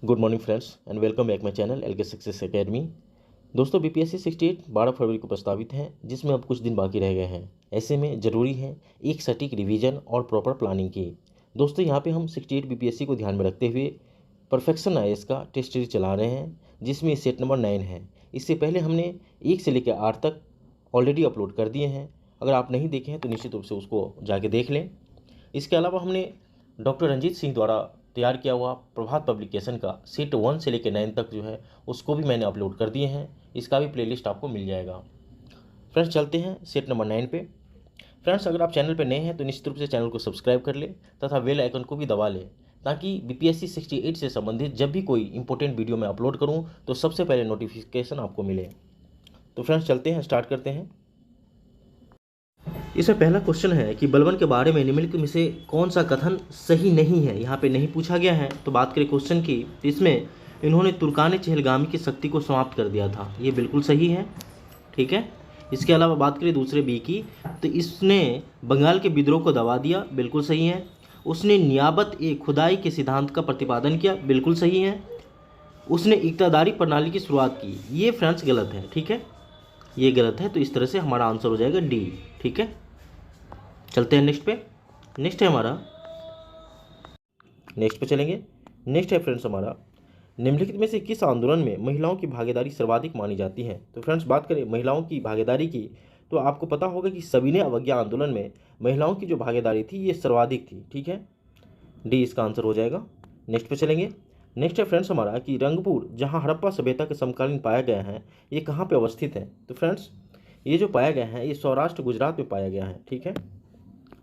Good morning friends and welcome back my channel L के success academy. दोस्तों BPSC 68 12 फरवरी को प्रस्तावित है, जिसमें अब कुछ दिन बाकी रह गए हैं। ऐसे में ज़रूरी है एक सटीक रिवीजन और प्रॉपर प्लानिंग की। दोस्तों यहाँ पे हम 68 बीपीएससी को ध्यान में रखते हुए परफेक्शन आईएएस का टेस्ट सीरीज चला रहे हैं, जिसमें सेट नंबर 9 है। इससे पहले हमने 1 से लेकर 8 तक ऑलरेडी अपलोड कर दिए हैं। अगर आप नहीं देखे हैं तो निश्चित रूप से उसको जाके देख लें। इसके अलावा हमने डॉक्टर रंजीत सिंह द्वारा तैयार किया हुआ प्रभात पब्लिकेशन का सेट 1 से लेकर 9 तक जो है उसको भी मैंने अपलोड कर दिए हैं। इसका भी प्लेलिस्ट आपको मिल जाएगा। फ्रेंड्स चलते हैं सेट नंबर 9 पे। फ्रेंड्स अगर आप चैनल पे नए हैं तो निश्चित रूप से चैनल को सब्सक्राइब कर ले तथा बेल आइकन को भी दबा लें, ताकि बीपीएससी 68 से संबंधित जब भी कोई इंपॉर्टेंट वीडियो मैं अपलोड करूँ तो सबसे पहले नोटिफिकेशन आपको मिले। तो फ्रेंड्स चलते हैं, स्टार्ट करते हैं। इसमें पहला क्वेश्चन है कि बलबन के बारे में निम्नलिखित में से कौन सा कथन सही नहीं है। यहाँ पे नहीं पूछा गया है। तो बात करें क्वेश्चन की, तो इसमें इन्होंने तुर्कान चहलगामी की शक्ति को समाप्त कर दिया था, ये बिल्कुल सही है। ठीक है। इसके अलावा बात करें दूसरे बी की, तो इसने बंगाल के विद्रोह को दबा दिया, बिल्कुल सही है। उसने नियाबत ए खुदाई के सिद्धांत का प्रतिपादन किया, बिल्कुल सही है। उसने इक्तादारी प्रणाली की शुरुआत की, ये फ्रेंड्स गलत है। ठीक है, ये गलत है। तो इस तरह से हमारा आंसर हो जाएगा डी। ठीक है, चलते हैं नेक्स्ट पे। नेक्स्ट है हमारा, नेक्स्ट पे चलेंगे। नेक्स्ट है फ्रेंड्स हमारा, निम्नलिखित में से किस आंदोलन में महिलाओं की भागीदारी सर्वाधिक मानी जाती है। तो फ्रेंड्स बात करें महिलाओं की भागीदारी की, तो आपको पता होगा कि सविनय अवज्ञा आंदोलन में महिलाओं की जो भागीदारी थी ये सर्वाधिक थी। ठीक है, डी इसका आंसर हो जाएगा। नेक्स्ट पे चलेंगे। नेक्स्ट है फ्रेंड्स हमारा कि रंगपुर, जहाँ हड़प्पा सभ्यता के समकालीन पाया गया है, ये कहाँ पे अवस्थित है। तो फ्रेंड्स ये जो पाया गया है ये सौराष्ट्र गुजरात में पाया गया है। ठीक है,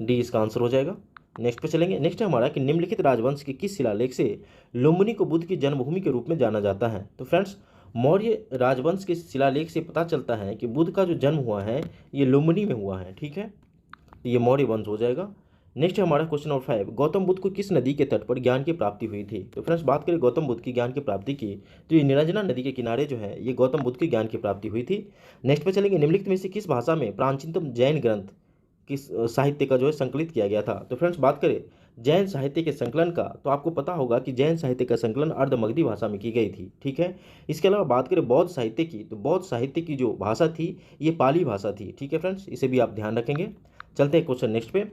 डी इसका आंसर हो जाएगा। नेक्स्ट पे चलेंगे। नेक्स्ट है हमारा कि निम्नलिखित राजवंश के किस शिलालेख से लुम्बिनी को बुद्ध की जन्मभूमि के रूप में जाना जाता है। तो फ्रेंड्स मौर्य राजवंश के शिलालेख से पता चलता है कि बुद्ध का जो जन्म हुआ है ये लुम्बिनी में हुआ है। ठीक है, ये मौर्य वंश हो जाएगा। नेक्स्ट है हमारा क्वेश्चन नंबर 5, गौतम बुद्ध को किस नदी के तट पर ज्ञान की प्राप्ति हुई थी। तो फ्रेंड्स बात करें गौतम बुद्ध की ज्ञान की प्राप्ति की, तो ये निरंजना नदी के किनारे जो है ये गौतम बुद्ध की ज्ञान की प्राप्ति हुई थी। नेक्स्ट पे चलेंगे। निम्नलिखित में से किस भाषा में प्राचीनतम जैन ग्रंथ किस साहित्य का जो है संकलित किया गया था। तो फ्रेंड्स बात करें जैन साहित्य के संकलन का, तो आपको पता होगा कि जैन साहित्य का संकलन अर्धमगधी भाषा में की गई थी। ठीक है। इसके अलावा बात करें बौद्ध साहित्य की, तो बौद्ध साहित्य की जो भाषा थी ये पाली भाषा थी। ठीक है फ्रेंड्स, इसे भी आप ध्यान रखेंगे। चलते हैं क्वेश्चन नेक्स्ट पे।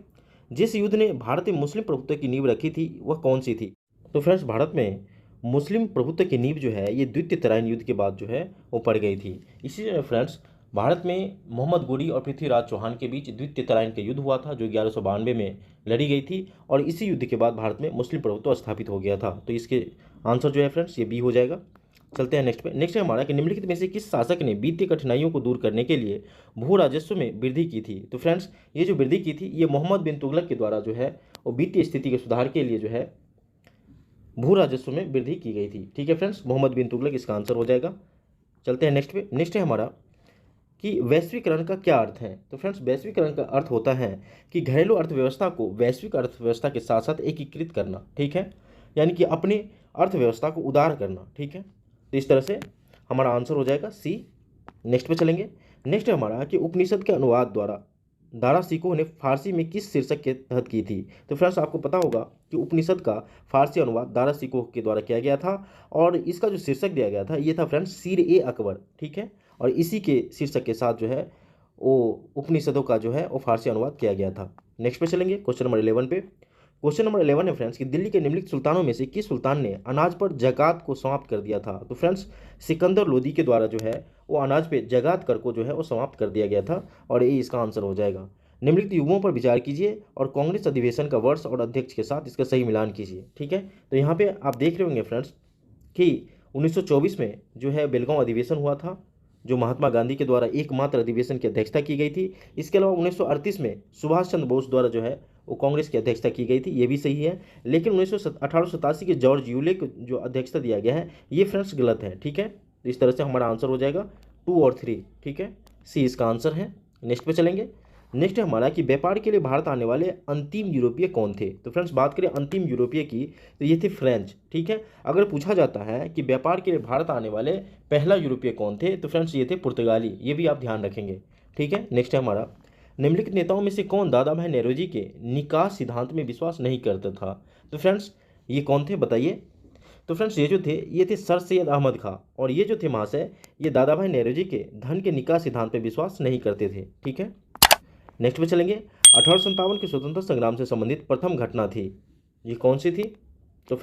जिस युद्ध ने भारत में मुस्लिम प्रभुत्व की नींव रखी थी वह कौन सी थी। तो फ्रेंड्स भारत में मुस्लिम प्रभुत्व की नींव जो है ये द्वितीय तराइन युद्ध के बाद जो है वो पड़ गई थी। इसी फ्रेंड्स भारत में मोहम्मद गोरी और पृथ्वीराज चौहान के बीच द्वितीय तराइन का युद्ध हुआ था, जो 1192 में लड़ी गई थी, और इसी युद्ध के बाद भारत में मुस्लिम प्रभुत्व स्थापित हो गया था। तो इसके आंसर जो है फ्रेंड्स ये बी हो जाएगा। चलते हैं नेक्स्ट पे। नेक्स्ट है हमारा कि निम्नलिखित में से किस शासक ने वित्तीय कठिनाइयों को दूर करने के लिए भू राजस्व में वृद्धि की थी। तो फ्रेंड्स ये जो वृद्धि की थी ये मोहम्मद बिन तुगलक के द्वारा जो है वो वित्तीय स्थिति के सुधार के लिए जो है भू राजस्व में वृद्धि की गई थी। ठीक है फ्रेंड्स, मोहम्मद बिन तुगलक इसका आंसर हो जाएगा। चलते हैं नेक्स्ट पे। नेक्स्ट है हमारा कि वैश्वीकरण का क्या अर्थ है। तो फ्रेंड्स वैश्वीकरण का अर्थ होता है कि घरेलू अर्थव्यवस्था को वैश्विक अर्थव्यवस्था के साथ साथ एकीकृत करना। ठीक है, यानी कि अपनी अर्थव्यवस्था को उदार करना। ठीक है, तो इस तरह से हमारा आंसर हो जाएगा सी। नेक्स्ट पे चलेंगे। नेक्स्ट है हमारा कि उपनिषद के अनुवाद द्वारा दारासिकों ने फारसी में किस शीर्षक के तहत की थी। तो फ्रेंड्स आपको पता होगा कि उपनिषद का फारसी अनुवाद दारासिकों के द्वारा किया गया था, और इसका जो शीर्षक दिया गया था ये था फ्रेंड्स सीर ए अकबर। ठीक है, और इसी के शीर्षक के साथ जो है वो उपनिषदों का जो है वो फारसी अनुवाद किया गया था। नेक्स्ट पे चलेंगे क्वेश्चन नंबर 11 पे। क्वेश्चन नंबर 11 है फ्रेंड्स कि दिल्ली के निम्नलिखित सुल्तानों में से किस सुल्तान ने अनाज पर जकात को समाप्त कर दिया था। तो फ्रेंड्स सिकंदर लोदी के द्वारा जो है वो अनाज पे जकात कर को जो है वो समाप्त कर दिया गया था, और ये इसका आंसर हो जाएगा। निम्नलिखित युगों पर विचार कीजिए और कांग्रेस अधिवेशन का वर्ष और अध्यक्ष के साथ इसका सही मिलान कीजिए। ठीक है, तो यहाँ पे आप देख रहे होंगे फ्रेंड्स कि 1924 में जो है बेलगांव अधिवेशन हुआ था, जो महात्मा गांधी के द्वारा एकमात्र अधिवेशन की अध्यक्षता की गई थी। इसके अलावा 1938 में सुभाष चंद्र बोस द्वारा जो है वो कांग्रेस की अध्यक्षता की गई थी, ये भी सही है। लेकिन 1887 के जॉर्ज यूले को जो अध्यक्षता दिया गया है ये फ्रेंड्स गलत है। ठीक है, तो इस तरह से हमारा आंसर हो जाएगा 2 और 3। ठीक है, सी इसका आंसर है। नेक्स्ट पे चलेंगे। नेक्स्ट है हमारा कि व्यापार के लिए भारत आने वाले अंतिम यूरोपीय कौन थे। तो फ्रेंड्स बात करें अंतिम यूरोपीय की, तो ये थे फ्रेंच। ठीक है, अगर पूछा जाता है कि व्यापार के लिए भारत आने वाले पहला यूरोपीय कौन थे, तो फ्रेंड्स ये थे पुर्तगाली, ये भी आप ध्यान रखेंगे। ठीक है, नेक्स्ट है हमारा निम्नलिखित नेताओं में से कौन दादा भाई नेहरूजी के निकास सिद्धांत में विश्वास नहीं करता था। तो फ्रेंड्स ये कौन थे बताइए। तो फ्रेंड्स ये जो थे ये थे सर सैयद अहमद खां, और ये जो थे महाशय ये दादा भाई नेहरू के धन के निकास सिद्धांत पर विश्वास नहीं करते थे। ठीक है, नेक्स्ट पे चलेंगे। 1857 के स्वतंत्रता संग्राम से संबंधित प्रथम घटना थी, ये कौन सी थी? तो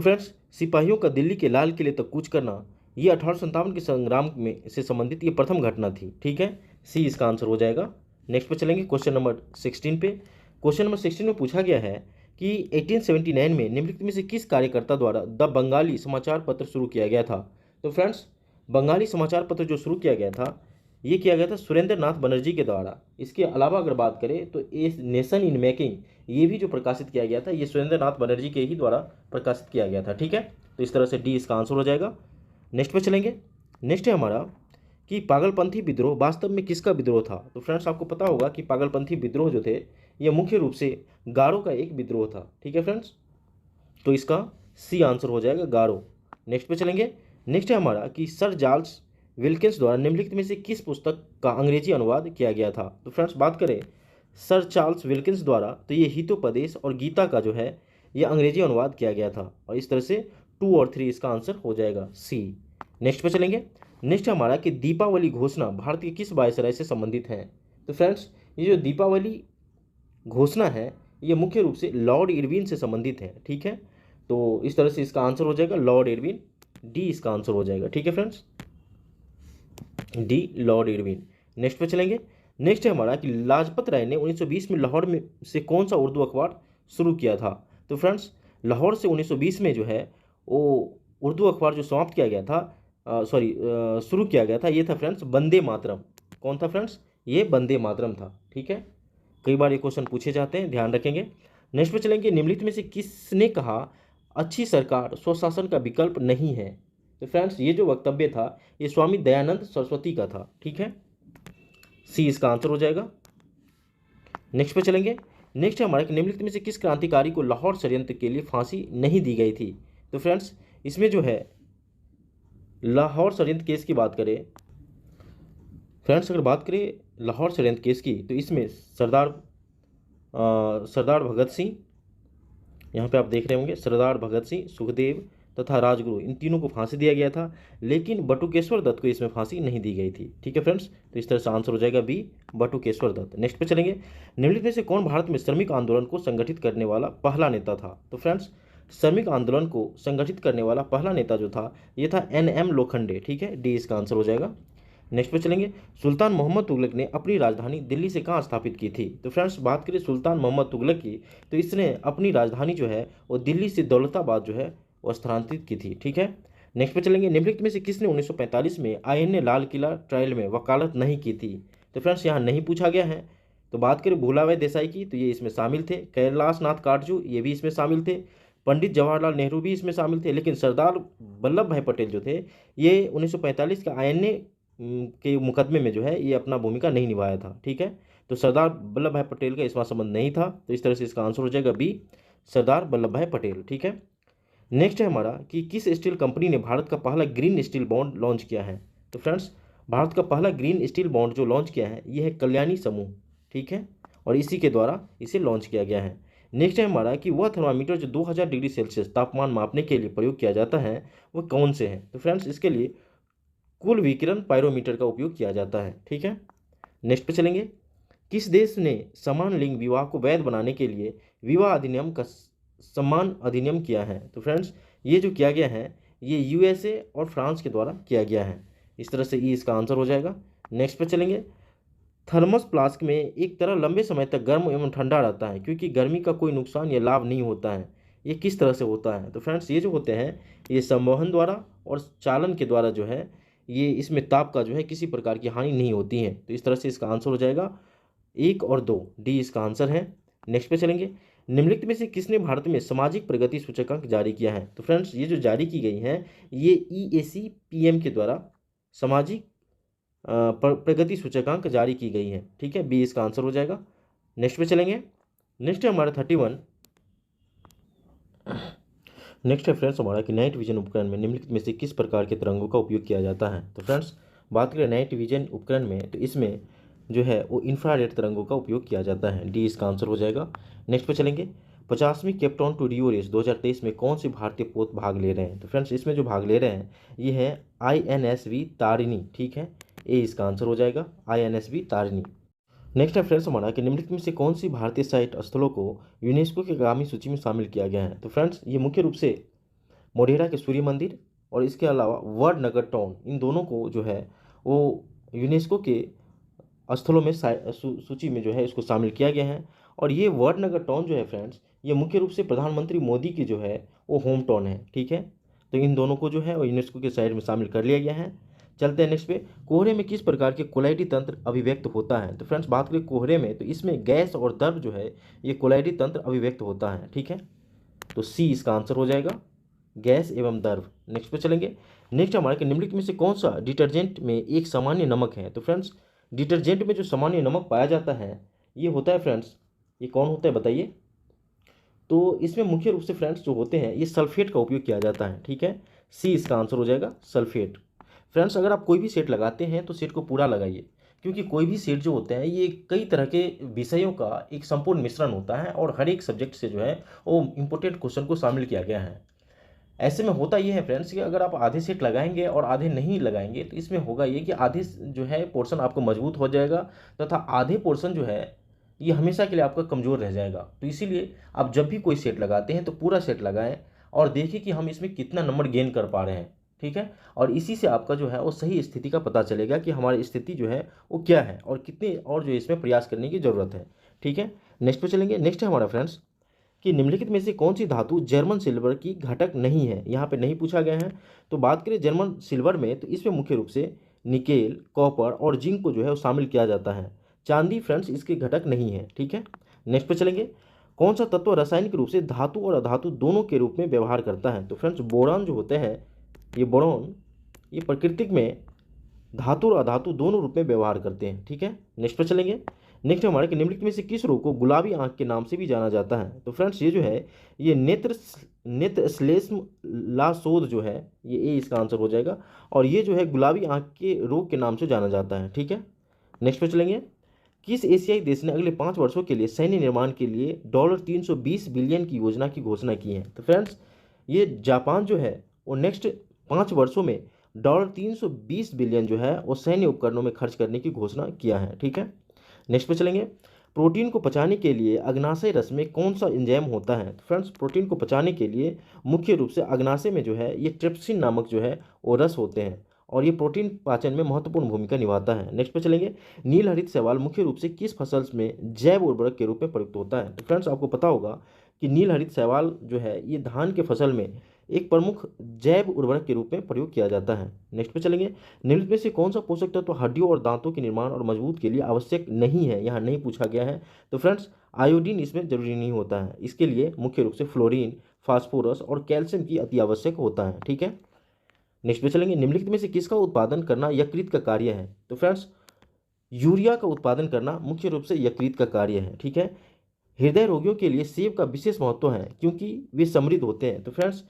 फ्रेंड्स सिपाहियों का दिल्ली के लाल किले तक कूच करना, ये 1857 के संग्राम में से संबंधित ये प्रथम घटना थी। ठीक है, सी इसका आंसर हो जाएगा। नेक्स्ट पे चलेंगे क्वेश्चन नंबर 16 पे। क्वेश्चन नंबर 16 में पूछा गया है कि 1879 में निम्नलिखित में से किस कार्यकर्ता द्वारा द बंगाली समाचार पत्र शुरू किया गया था? तो फ्रेंड्स बंगाली समाचार पत्र जो शुरू किया गया था ये किया गया था सुरेंद्र नाथ बनर्जी के द्वारा। इसके अलावा अगर बात करें तो ए नेशन इन मेकिंग ये भी जो प्रकाशित किया गया था ये सुरेंद्र नाथ बनर्जी के ही द्वारा प्रकाशित किया गया था। ठीक है, तो इस तरह से डी इसका आंसर हो जाएगा। नेक्स्ट पे चलेंगे। नेक्स्ट है हमारा कि पागलपंथी विद्रोह वास्तव में किसका विद्रोह था? तो फ्रेंड्स आपको पता होगा कि पागलपंथी विद्रोह जो थे ये मुख्य रूप से गारो का एक विद्रोह था। ठीक है फ्रेंड्स, तो इसका सी आंसर हो जाएगा गारो। नेक्स्ट पे चलेंगे। नेक्स्ट है हमारा कि सर चार्ल्स विल्किंस द्वारा निम्नलिखित में से किस पुस्तक का अंग्रेजी अनुवाद किया गया था? तो फ्रेंड्स बात करें सर चार्ल्स विल्किंस द्वारा तो ये हितोपदेश और गीता का जो है ये अंग्रेजी अनुवाद किया गया था, और इस तरह से 2 और 3 इसका आंसर हो जाएगा सी। नेक्स्ट पे चलेंगे। नेक्स्ट हमारा कि दीपावली घोषणा भारत के किस वायसराय से संबंधित है? तो फ्रेंड्स ये जो दीपावली घोषणा है ये मुख्य रूप से लॉर्ड इरविन से संबंधित है। ठीक है, तो इस तरह से इसका आंसर हो जाएगा लॉर्ड इरविन, डी इसका आंसर हो जाएगा। ठीक है friends, D Lord Irwin. Next पे चलेंगे। नेक्स्ट है हमारा कि लाजपत राय ने 1920 में लाहौर में से कौन सा उर्दू अखबार शुरू किया था? तो फ्रेंड्स लाहौर से 1920 में जो है वो उर्दू अखबार जो समाप्त किया गया था शुरू किया गया था ये था फ्रेंड्स वंदे मातरम। कौन था फ्रेंड्स? ये वंदे मातरम था। ठीक है, कई बार ये क्वेश्चन पूछे जाते हैं, ध्यान रखेंगे। नेक्स्ट पे चलेंगे। निम्नलिखित में से किसने कहा अच्छी सरकार स्वशासन का विकल्प नहीं है? तो फ्रेंड्स ये जो वक्तव्य था ये स्वामी दयानंद सरस्वती का था। ठीक है, सी इसका आंसर हो जाएगा। नेक्स्ट पे चलेंगे। नेक्स्ट है हमारा कि निम्नलिखित में से किस क्रांतिकारी को लाहौर षड्यंत्र के लिए फांसी नहीं दी गई थी? तो फ्रेंड्स इसमें जो है लाहौर षड्यंत्र केस की बात करें, फ्रेंड्स अगर बात करें लाहौर षड्यंत्र केस की तो इसमें सरदार भगत सिंह, यहाँ पे आप देख रहे होंगे सरदार भगत सिंह, सुखदेव तथा राजगुरु, इन तीनों को फांसी दिया गया था, लेकिन बटुकेश्वर दत्त को इसमें फांसी नहीं दी गई थी। ठीक है फ्रेंड्स, तो इस तरह से आंसर हो जाएगा बी बटुकेश्वर दत्त। नेक्स्ट पे चलेंगे। निम्नलिखित में से कौन भारत में श्रमिक आंदोलन को संगठित करने वाला पहला नेता था? तो फ्रेंड्स श्रमिक आंदोलन को संगठित करने वाला पहला नेता जो था ये था NM लोखंडे। ठीक है, डी इसका आंसर हो जाएगा। नेक्स्ट पे चलेंगे। सुल्तान मोहम्मद तुगलक ने अपनी राजधानी दिल्ली से कहाँ स्थापित की थी? तो फ्रेंड्स बात करें सुल्तान मोहम्मद तुगलक की तो इसने अपनी राजधानी जो है वो दिल्ली से दौलताबाद जो है वो स्थानांतरित की थी। ठीक है, नेक्स्ट पे चलेंगे। निम्नलिखित में से किसने 1945 में INA लाल किला ट्रायल में वकालत नहीं की थी? तो फ्रेंड्स यहाँ नहीं पूछा गया है। तो बात करें भूलाभाई देसाई की तो ये इसमें शामिल थे, कैलाश नाथ काटजू ये भी इसमें शामिल थे, पंडित जवाहरलाल नेहरू भी इसमें शामिल थे, लेकिन सरदार वल्लभ भाई पटेल जो थे ये 1945 का INA के मुकदमे में जो है ये अपना भूमिका नहीं निभाया था। ठीक है, तो सरदार वल्लभ भाई पटेल का इसमें संबंध नहीं था, तो इस तरह से इसका आंसर हो जाएगा बी सरदार वल्लभ भाई पटेल। ठीक है, नेक्स्ट है हमारा कि किस स्टील कंपनी ने भारत का पहला ग्रीन स्टील बॉन्ड लॉन्च किया है? तो फ्रेंड्स भारत का पहला ग्रीन स्टील बॉन्ड जो लॉन्च किया है ये है कल्याणी समूह। ठीक है, और इसी के द्वारा इसे लॉन्च किया गया है। नेक्स्ट है हमारा कि वह थर्मामीटर जो 2000 डिग्री सेल्सियस तापमान मापने के लिए प्रयोग किया जाता है वो कौन से हैं? तो फ्रेंड्स इसके लिए कुल विकिरण पायरोमीटर का उपयोग किया जाता है। ठीक है, नेक्स्ट पे चलेंगे। किस देश ने समान लिंग विवाह को वैध बनाने के लिए विवाह अधिनियम का सम्मान अधिनियम किया है? तो फ्रेंड्स ये जो किया गया है ये USA और फ्रांस के द्वारा किया गया है। इस तरह से ई इसका आंसर हो जाएगा। नेक्स्ट पे चलेंगे। थर्मस फ्लास्क में एक तरह लंबे समय तक गर्म एवं ठंडा रहता है क्योंकि गर्मी का कोई नुकसान या लाभ नहीं होता है, ये किस तरह से होता है? तो फ्रेंड्स ये जो होते हैं ये संवहन द्वारा और चालन के द्वारा जो है ये इसमें ताप का जो है किसी प्रकार की हानि नहीं होती है, तो इस तरह से इसका आंसर हो जाएगा 1 और 2, डी इसका आंसर है। नेक्स्ट पे चलेंगे। निम्नलिखित में से किसने भारत में सामाजिक प्रगति सूचकांक जारी किया है? तो फ्रेंड्स ये जो जारी की गई हैं ये EAC PM के द्वारा सामाजिक प्रगति सूचकांक जारी की गई है। ठीक है, बी इसका आंसर हो जाएगा। नेक्स्ट पे चलेंगे। नेक्स्ट है हमारा 31। नेक्स्ट है फ्रेंड्स हमारा कि नाइट विजन उपकरण में निम्नलिखित में से किस प्रकार के तरंगों का उपयोग किया जाता है? तो फ्रेंड्स बात करें नाइट विजन उपकरण में तो इसमें जो है वो इंफ्रारेड तरंगों का उपयोग किया जाता है, डी इसका आंसर हो जाएगा। नेक्स्ट पे चलेंगे। 50वीं Cape Town to Rio race 2023 में कौन से भारतीय पोत भाग ले रहे हैं? तो फ्रेंड्स इसमें जो भाग ले रहे हैं ये है INSV तारिणी, ठीक है, ए इसका आंसर हो जाएगा INSV तारिणी। नेक्स्ट है फ्रेंड्स हमारा कि निम्नलिखित में से कौन सी भारतीय साइट स्थलों को यूनेस्को की आगामी सूची में शामिल किया गया है? तो फ्रेंड्स ये मुख्य रूप से मोढेरा के सूर्य मंदिर और इसके अलावा वडनगर टाउन, इन दोनों को जो है वो यूनेस्को के स्थलों में सूची में जो है इसको शामिल किया गया है। और ये वडनगर टाउन जो है फ्रेंड्स ये मुख्य रूप से प्रधानमंत्री मोदी की जो है वो होम टाउन है, ठीक है। तो इन दोनों को जो है वो यूनेस्को के साइट में शामिल कर लिया गया है। चलते हैं नेक्स्ट पे, कोहरे में किस प्रकार के कोलाइडी तंत्र अभिव्यक्त होता है? तो फ्रेंड्स बात करें कोहरे में तो इसमें गैस और दर्द जो है ये कोलाइडी तंत्र अभिव्यक्त होता है, ठीक है। तो सी इसका आंसर हो जाएगा, गैस एवं द्रव। नेक्स्ट पे चलेंगे। नेक्स्ट हमारे कि निम्नलिखित में से कौन सा डिटर्जेंट में एक सामान्य नमक है? तो फ्रेंड्स डिटर्जेंट में जो सामान्य नमक पाया जाता है ये होता है फ्रेंड्स, ये कौन होता है बताइए? तो इसमें मुख्य रूप से फ्रेंड्स जो होते हैं ये सल्फेट का उपयोग किया जाता है, ठीक है। सी इसका आंसर हो जाएगा सल्फेट। फ्रेंड्स अगर आप कोई भी सेट लगाते हैं तो सेट को पूरा लगाइए, क्योंकि कोई भी सेट जो होते हैं ये कई तरह के विषयों का एक संपूर्ण मिश्रण होता है और हर एक सब्जेक्ट से जो है वो इंपॉर्टेंट क्वेश्चन को शामिल किया गया है। ऐसे में होता ये है फ्रेंड्स कि अगर आप आधे सेट लगाएंगे और आधे नहीं लगाएंगे तो इसमें होगा ये कि आधे जो है पोर्शन आपको मजबूत हो जाएगा तथा आधे पोर्शन जो है ये हमेशा के लिए आपका कमज़ोर रह जाएगा। तो इसीलिए आप जब भी कोई सेट लगाते हैं तो पूरा सेट लगाएं और देखिए कि हम इसमें कितना नंबर गेन कर पा रहे हैं, ठीक है। और इसी से आपका जो है वो सही स्थिति का पता चलेगा कि हमारी स्थिति जो है वो क्या है और कितने और जो इसमें प्रयास करने की ज़रूरत है, ठीक है। नेक्स्ट पे चलेंगे। नेक्स्ट है हमारा फ्रेंड्स कि निम्नलिखित में से कौन सी धातु जर्मन सिल्वर की घटक नहीं है? यहाँ पे नहीं पूछा गया है। तो बात करें जर्मन सिल्वर में तो इसमें मुख्य रूप से निकेल, कॉपर और जिंक को जो है वो शामिल किया जाता है। चांदी फ्रेंड्स इसके घटक नहीं है, ठीक है। नेक्स्ट पे चलेंगे। कौन सा तत्व रासायनिक रूप से धातु और अधातु दोनों के रूप में व्यवहार करता है? तो फ्रेंड्स बोरान जो होते हैं ये बोरॉन ये प्राकृतिक में धातु और अधातु दोनों रूप में व्यवहार करते हैं, ठीक है। नेक्स्ट पे चलेंगे। नेक्स्ट हमारे कि निम्नलिखित में से किस रोग को गुलाबी आंख के नाम से भी जाना जाता है? तो फ्रेंड्स ये जो है ये नेत्र श्लेष्म लाशोध जो है ये ए इसका आंसर हो जाएगा और ये जो है गुलाबी आंख के रोग के नाम से जाना जाता है, ठीक है। नेक्स्ट पे चलेंगे। किस एशियाई देश ने अगले 5 वर्षों के लिए सैन्य निर्माण के लिए $320 बिलियन की योजना की घोषणा की है? तो फ्रेंड्स ये जापान जो है वो नेक्स्ट 5 वर्षों में $320 बिलियन जो है वो सैन्य उपकरणों में खर्च करने की घोषणा किया है, ठीक है। नेक्स्ट पे चलेंगे। प्रोटीन को पचाने के लिए अग्नाशय रस में कौन सा एंजाइम होता है? तो फ्रेंड्स प्रोटीन को पचाने के लिए मुख्य रूप से अग्नाशय में जो है ये ट्रिप्सिन नामक जो है वो रस होते हैं और ये प्रोटीन पाचन में महत्वपूर्ण भूमिका निभाता है। नेक्स्ट पे चलेंगे। नील हरित शैवाल मुख्य रूप से किस फसल में जैव उर्वरक के रूप में प्रयुक्त होता है? तो फ्रेंड्स आपको पता होगा कि नील हरित शैवाल जो है ये धान के फसल में एक प्रमुख जैव उर्वरक के रूप में प्रयोग किया जाता है। नेक्स्ट पे चलेंगे। निम्नलिखित में से कौन सा पोषक तत्व हड्डियों और दांतों के निर्माण और मजबूत के लिए आवश्यक नहीं है? यहाँ नहीं पूछा गया है। तो फ्रेंड्स आयोडीन इसमें जरूरी नहीं होता है, इसके लिए मुख्य रूप से फ्लोरीन, फास्फोरस और कैल्शियम की अति आवश्यक होता है, ठीक है। नेक्स्ट पे चलेंगे। निम्नलिखित में से किसका उत्पादन करना यकृत का कार्य है? तो फ्रेंड्स यूरिया का उत्पादन करना मुख्य रूप से यकृत का कार्य है, ठीक है। हृदय रोगियों के लिए सेब का विशेष महत्व है क्योंकि वे समृद्ध होते हैं। तो फ्रेंड्स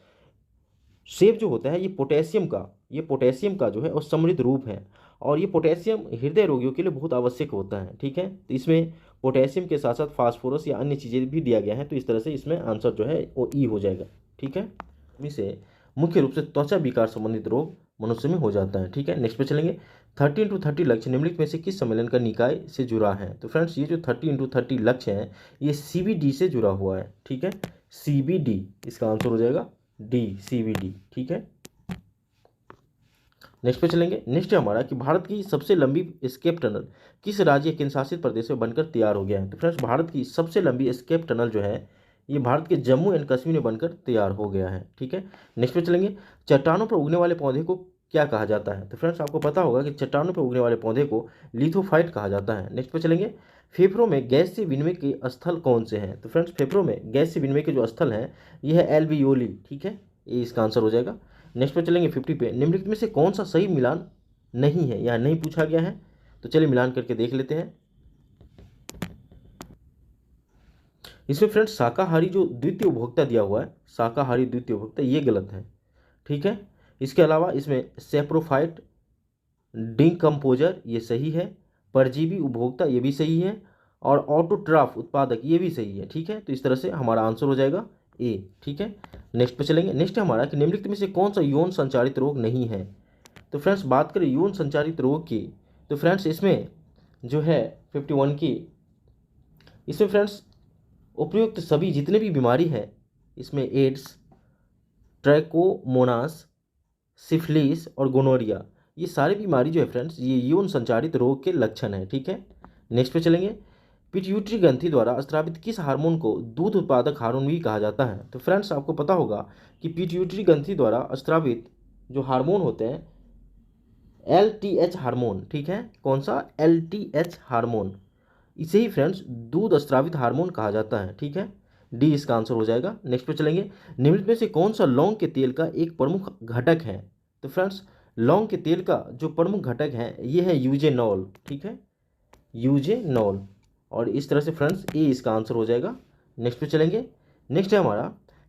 सेब जो होता है ये पोटेशियम का जो है और समृद्ध रूप है और ये पोटेशियम हृदय रोगियों के लिए बहुत आवश्यक होता है, ठीक है। तो इसमें पोटेशियम के साथ साथ फास्फोरस या अन्य चीज़ें भी दिया गया है, तो इस तरह से इसमें आंसर जो है वो ई हो जाएगा, ठीक है। इसे मुख्य रूप से त्वचा विकार संबंधित रोग मनुष्य में हो जाता है, ठीक है। नेक्स्ट पे चलेंगे। 30x30 लक्ष्य निम्नलिखित में से किस सम्मेलन का निकाय से जुड़ा है? तो फ्रेंड्स ये जो 30x30 लक्ष्य है ये CBD से जुड़ा हुआ है, ठीक है। CBD इसका आंसर हो जाएगा डी, CBD, ठीक है। नेक्स्ट पे चलेंगे। नेक्स्ट है हमारा कि भारत की सबसे लंबी एस्केप टनल किस राज्य केंद्र शासित प्रदेश में बनकर तैयार हो गया है? तो फ्रेंड्स भारत की सबसे लंबी एस्केप टनल जो है ये भारत के जम्मू एंड कश्मीर में बनकर तैयार हो गया है, ठीक है। नेक्स्ट पे चलेंगे। चट्टानों पर उगने वाले पौधे को क्या कहा जाता है? तो फ्रेंड्स आपको पता होगा कि चट्टानों पर उगने वाले पौधे को लिथोफाइट कहा जाता है। नेक्स्ट पे चलेंगे। फेफड़ों में गैस से विनिमय के स्थल कौन से हैं? तो फ्रेंड्स फेफड़ों में गैस से विनिमय के जो स्थल हैं ये है एल्वियोली, ठीक है, ये इसका आंसर हो जाएगा। नेक्स्ट पे चलेंगे 50 पे। निम्नलिखित में से कौन सा सही मिलान नहीं है? यहाँ नहीं पूछा गया है, तो चलिए मिलान करके देख लेते हैं। इसमें फ्रेंड्स शाकाहारी जो द्वितीय उपभोक्ता दिया हुआ है, शाकाहारी द्वितीय उपभोक्ता, ये गलत है, ठीक है। इसके अलावा इसमें सेप्रोफाइट डिकम्पोजर ये सही है, परजीवी उपभोक्ता ये भी सही है और ऑटोट्राफ उत्पादक, ये भी सही है। ठीक है, तो इस तरह से हमारा आंसर हो जाएगा ए। ठीक है, नेक्स्ट पे चलेंगे। नेक्स्ट है हमारा कि निम्नलिखित में से कौन सा यौन संचारित रोग नहीं है। तो फ्रेंड्स बात करें यौन संचारित रोग की, तो फ्रेंड्स इसमें जो है 51 की, इसमें फ्रेंड्स उपयुक्त सभी जितने भी बीमारी है, इसमें एड्स, ट्रैकोमोनास, सिफिलिस और गोनोरिया, ये सारी बीमारी जो है फ्रेंड्स ये यौन संचारित रोग के लक्षण है। ठीक है, नेक्स्ट पे चलेंगे। पिट्यूटरी ग्रंथि द्वारा स्रावित किस हार्मोन को दूध उत्पादक हार्मोन भी कहा जाता है। तो फ्रेंड्स आपको पता होगा कि पिट्यूटरी ग्रंथि द्वारा स्रावित जो हार्मोन होते हैं LTH हार्मोन, ठीक है, कौन सा LTH हार्मोन, इसे ही फ्रेंड्स दूध स्रावित हार्मोन कहा जाता है। ठीक है, डी इसका आंसर हो जाएगा। नेक्स्ट पे चलेंगे। निम्नलिखित में से कौन सा लौंग के तेल का एक प्रमुख घटक है। तो फ्रेंड्स लौंग के तेल का जो प्रमुख घटक है ये है यूजेनॉल। ठीक है, यूजेनॉल, और इस तरह से फ्रेंड्स ए इसका आंसर हो जाएगा। नेक्स्ट पे चलेंगे। नेक्स्ट है हमारा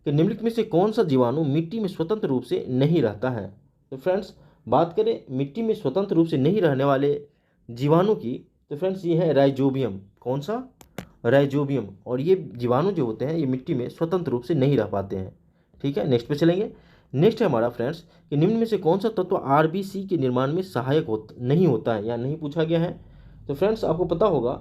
कि निम्नलिखित में से कौन सा जीवाणु मिट्टी में स्वतंत्र रूप से नहीं रहता है। तो फ्रेंड्स बात करें मिट्टी में स्वतंत्र रूप से नहीं रहने वाले जीवाणु की, तो फ्रेंड्स ये है राइजोबियम। कौन सा? राइजोबियम। और ये जीवाणु जो होते हैं ये मिट्टी में स्वतंत्र रूप से नहीं रह पाते हैं। ठीक है, नेक्स्ट पे चलेंगे। नेक्स्ट है हमारा फ्रेंड्स कि निम्न में से कौन सा तत्व RBC के निर्माण में सहायक नहीं होता है या नहीं पूछा गया है। तो फ्रेंड्स आपको पता होगा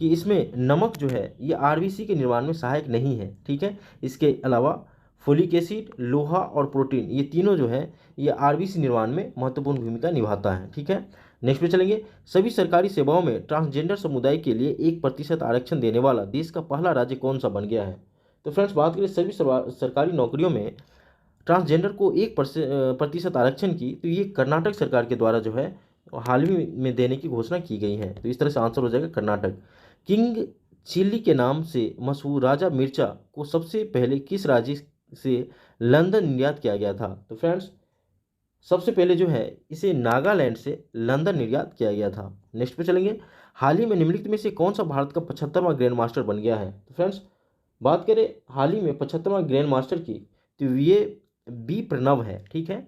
कि इसमें नमक जो है ये RBC के निर्माण में सहायक नहीं है। ठीक है, इसके अलावा फोलिक एसिड, लोहा और प्रोटीन, ये तीनों जो है ये RBC निर्माण में महत्वपूर्ण भूमिका निभाता है। ठीक है, नेक्स्ट पे चलेंगे। सभी सरकारी सेवाओं में ट्रांसजेंडर समुदाय के लिए 1% आरक्षण देने वाला देश का पहला राज्य कौन सा बन गया है। तो फ्रेंड्स बात करें सभी सरकारी नौकरियों में ट्रांसजेंडर को 1% आरक्षण की, तो ये कर्नाटक सरकार के द्वारा जो है हाल ही में देने की घोषणा की गई है। तो इस तरह से आंसर हो जाएगा कर्नाटक। किंग चिल्ली के नाम से मशहूर राजा मिर्चा को सबसे पहले किस राज्य से लंदन निर्यात किया गया था। तो फ्रेंड्स सबसे पहले जो है इसे नागालैंड से लंदन निर्यात किया गया था। नेक्स्ट पे चलेंगे। हाल ही में निम्नलिखित में से कौन सा भारत का 75वां ग्रैंड मास्टर बन गया है। तो फ्रेंड्स बात करें हाल ही में 75वां ग्रैंड मास्टर की, तो ये बी प्रणव है। ठीक है,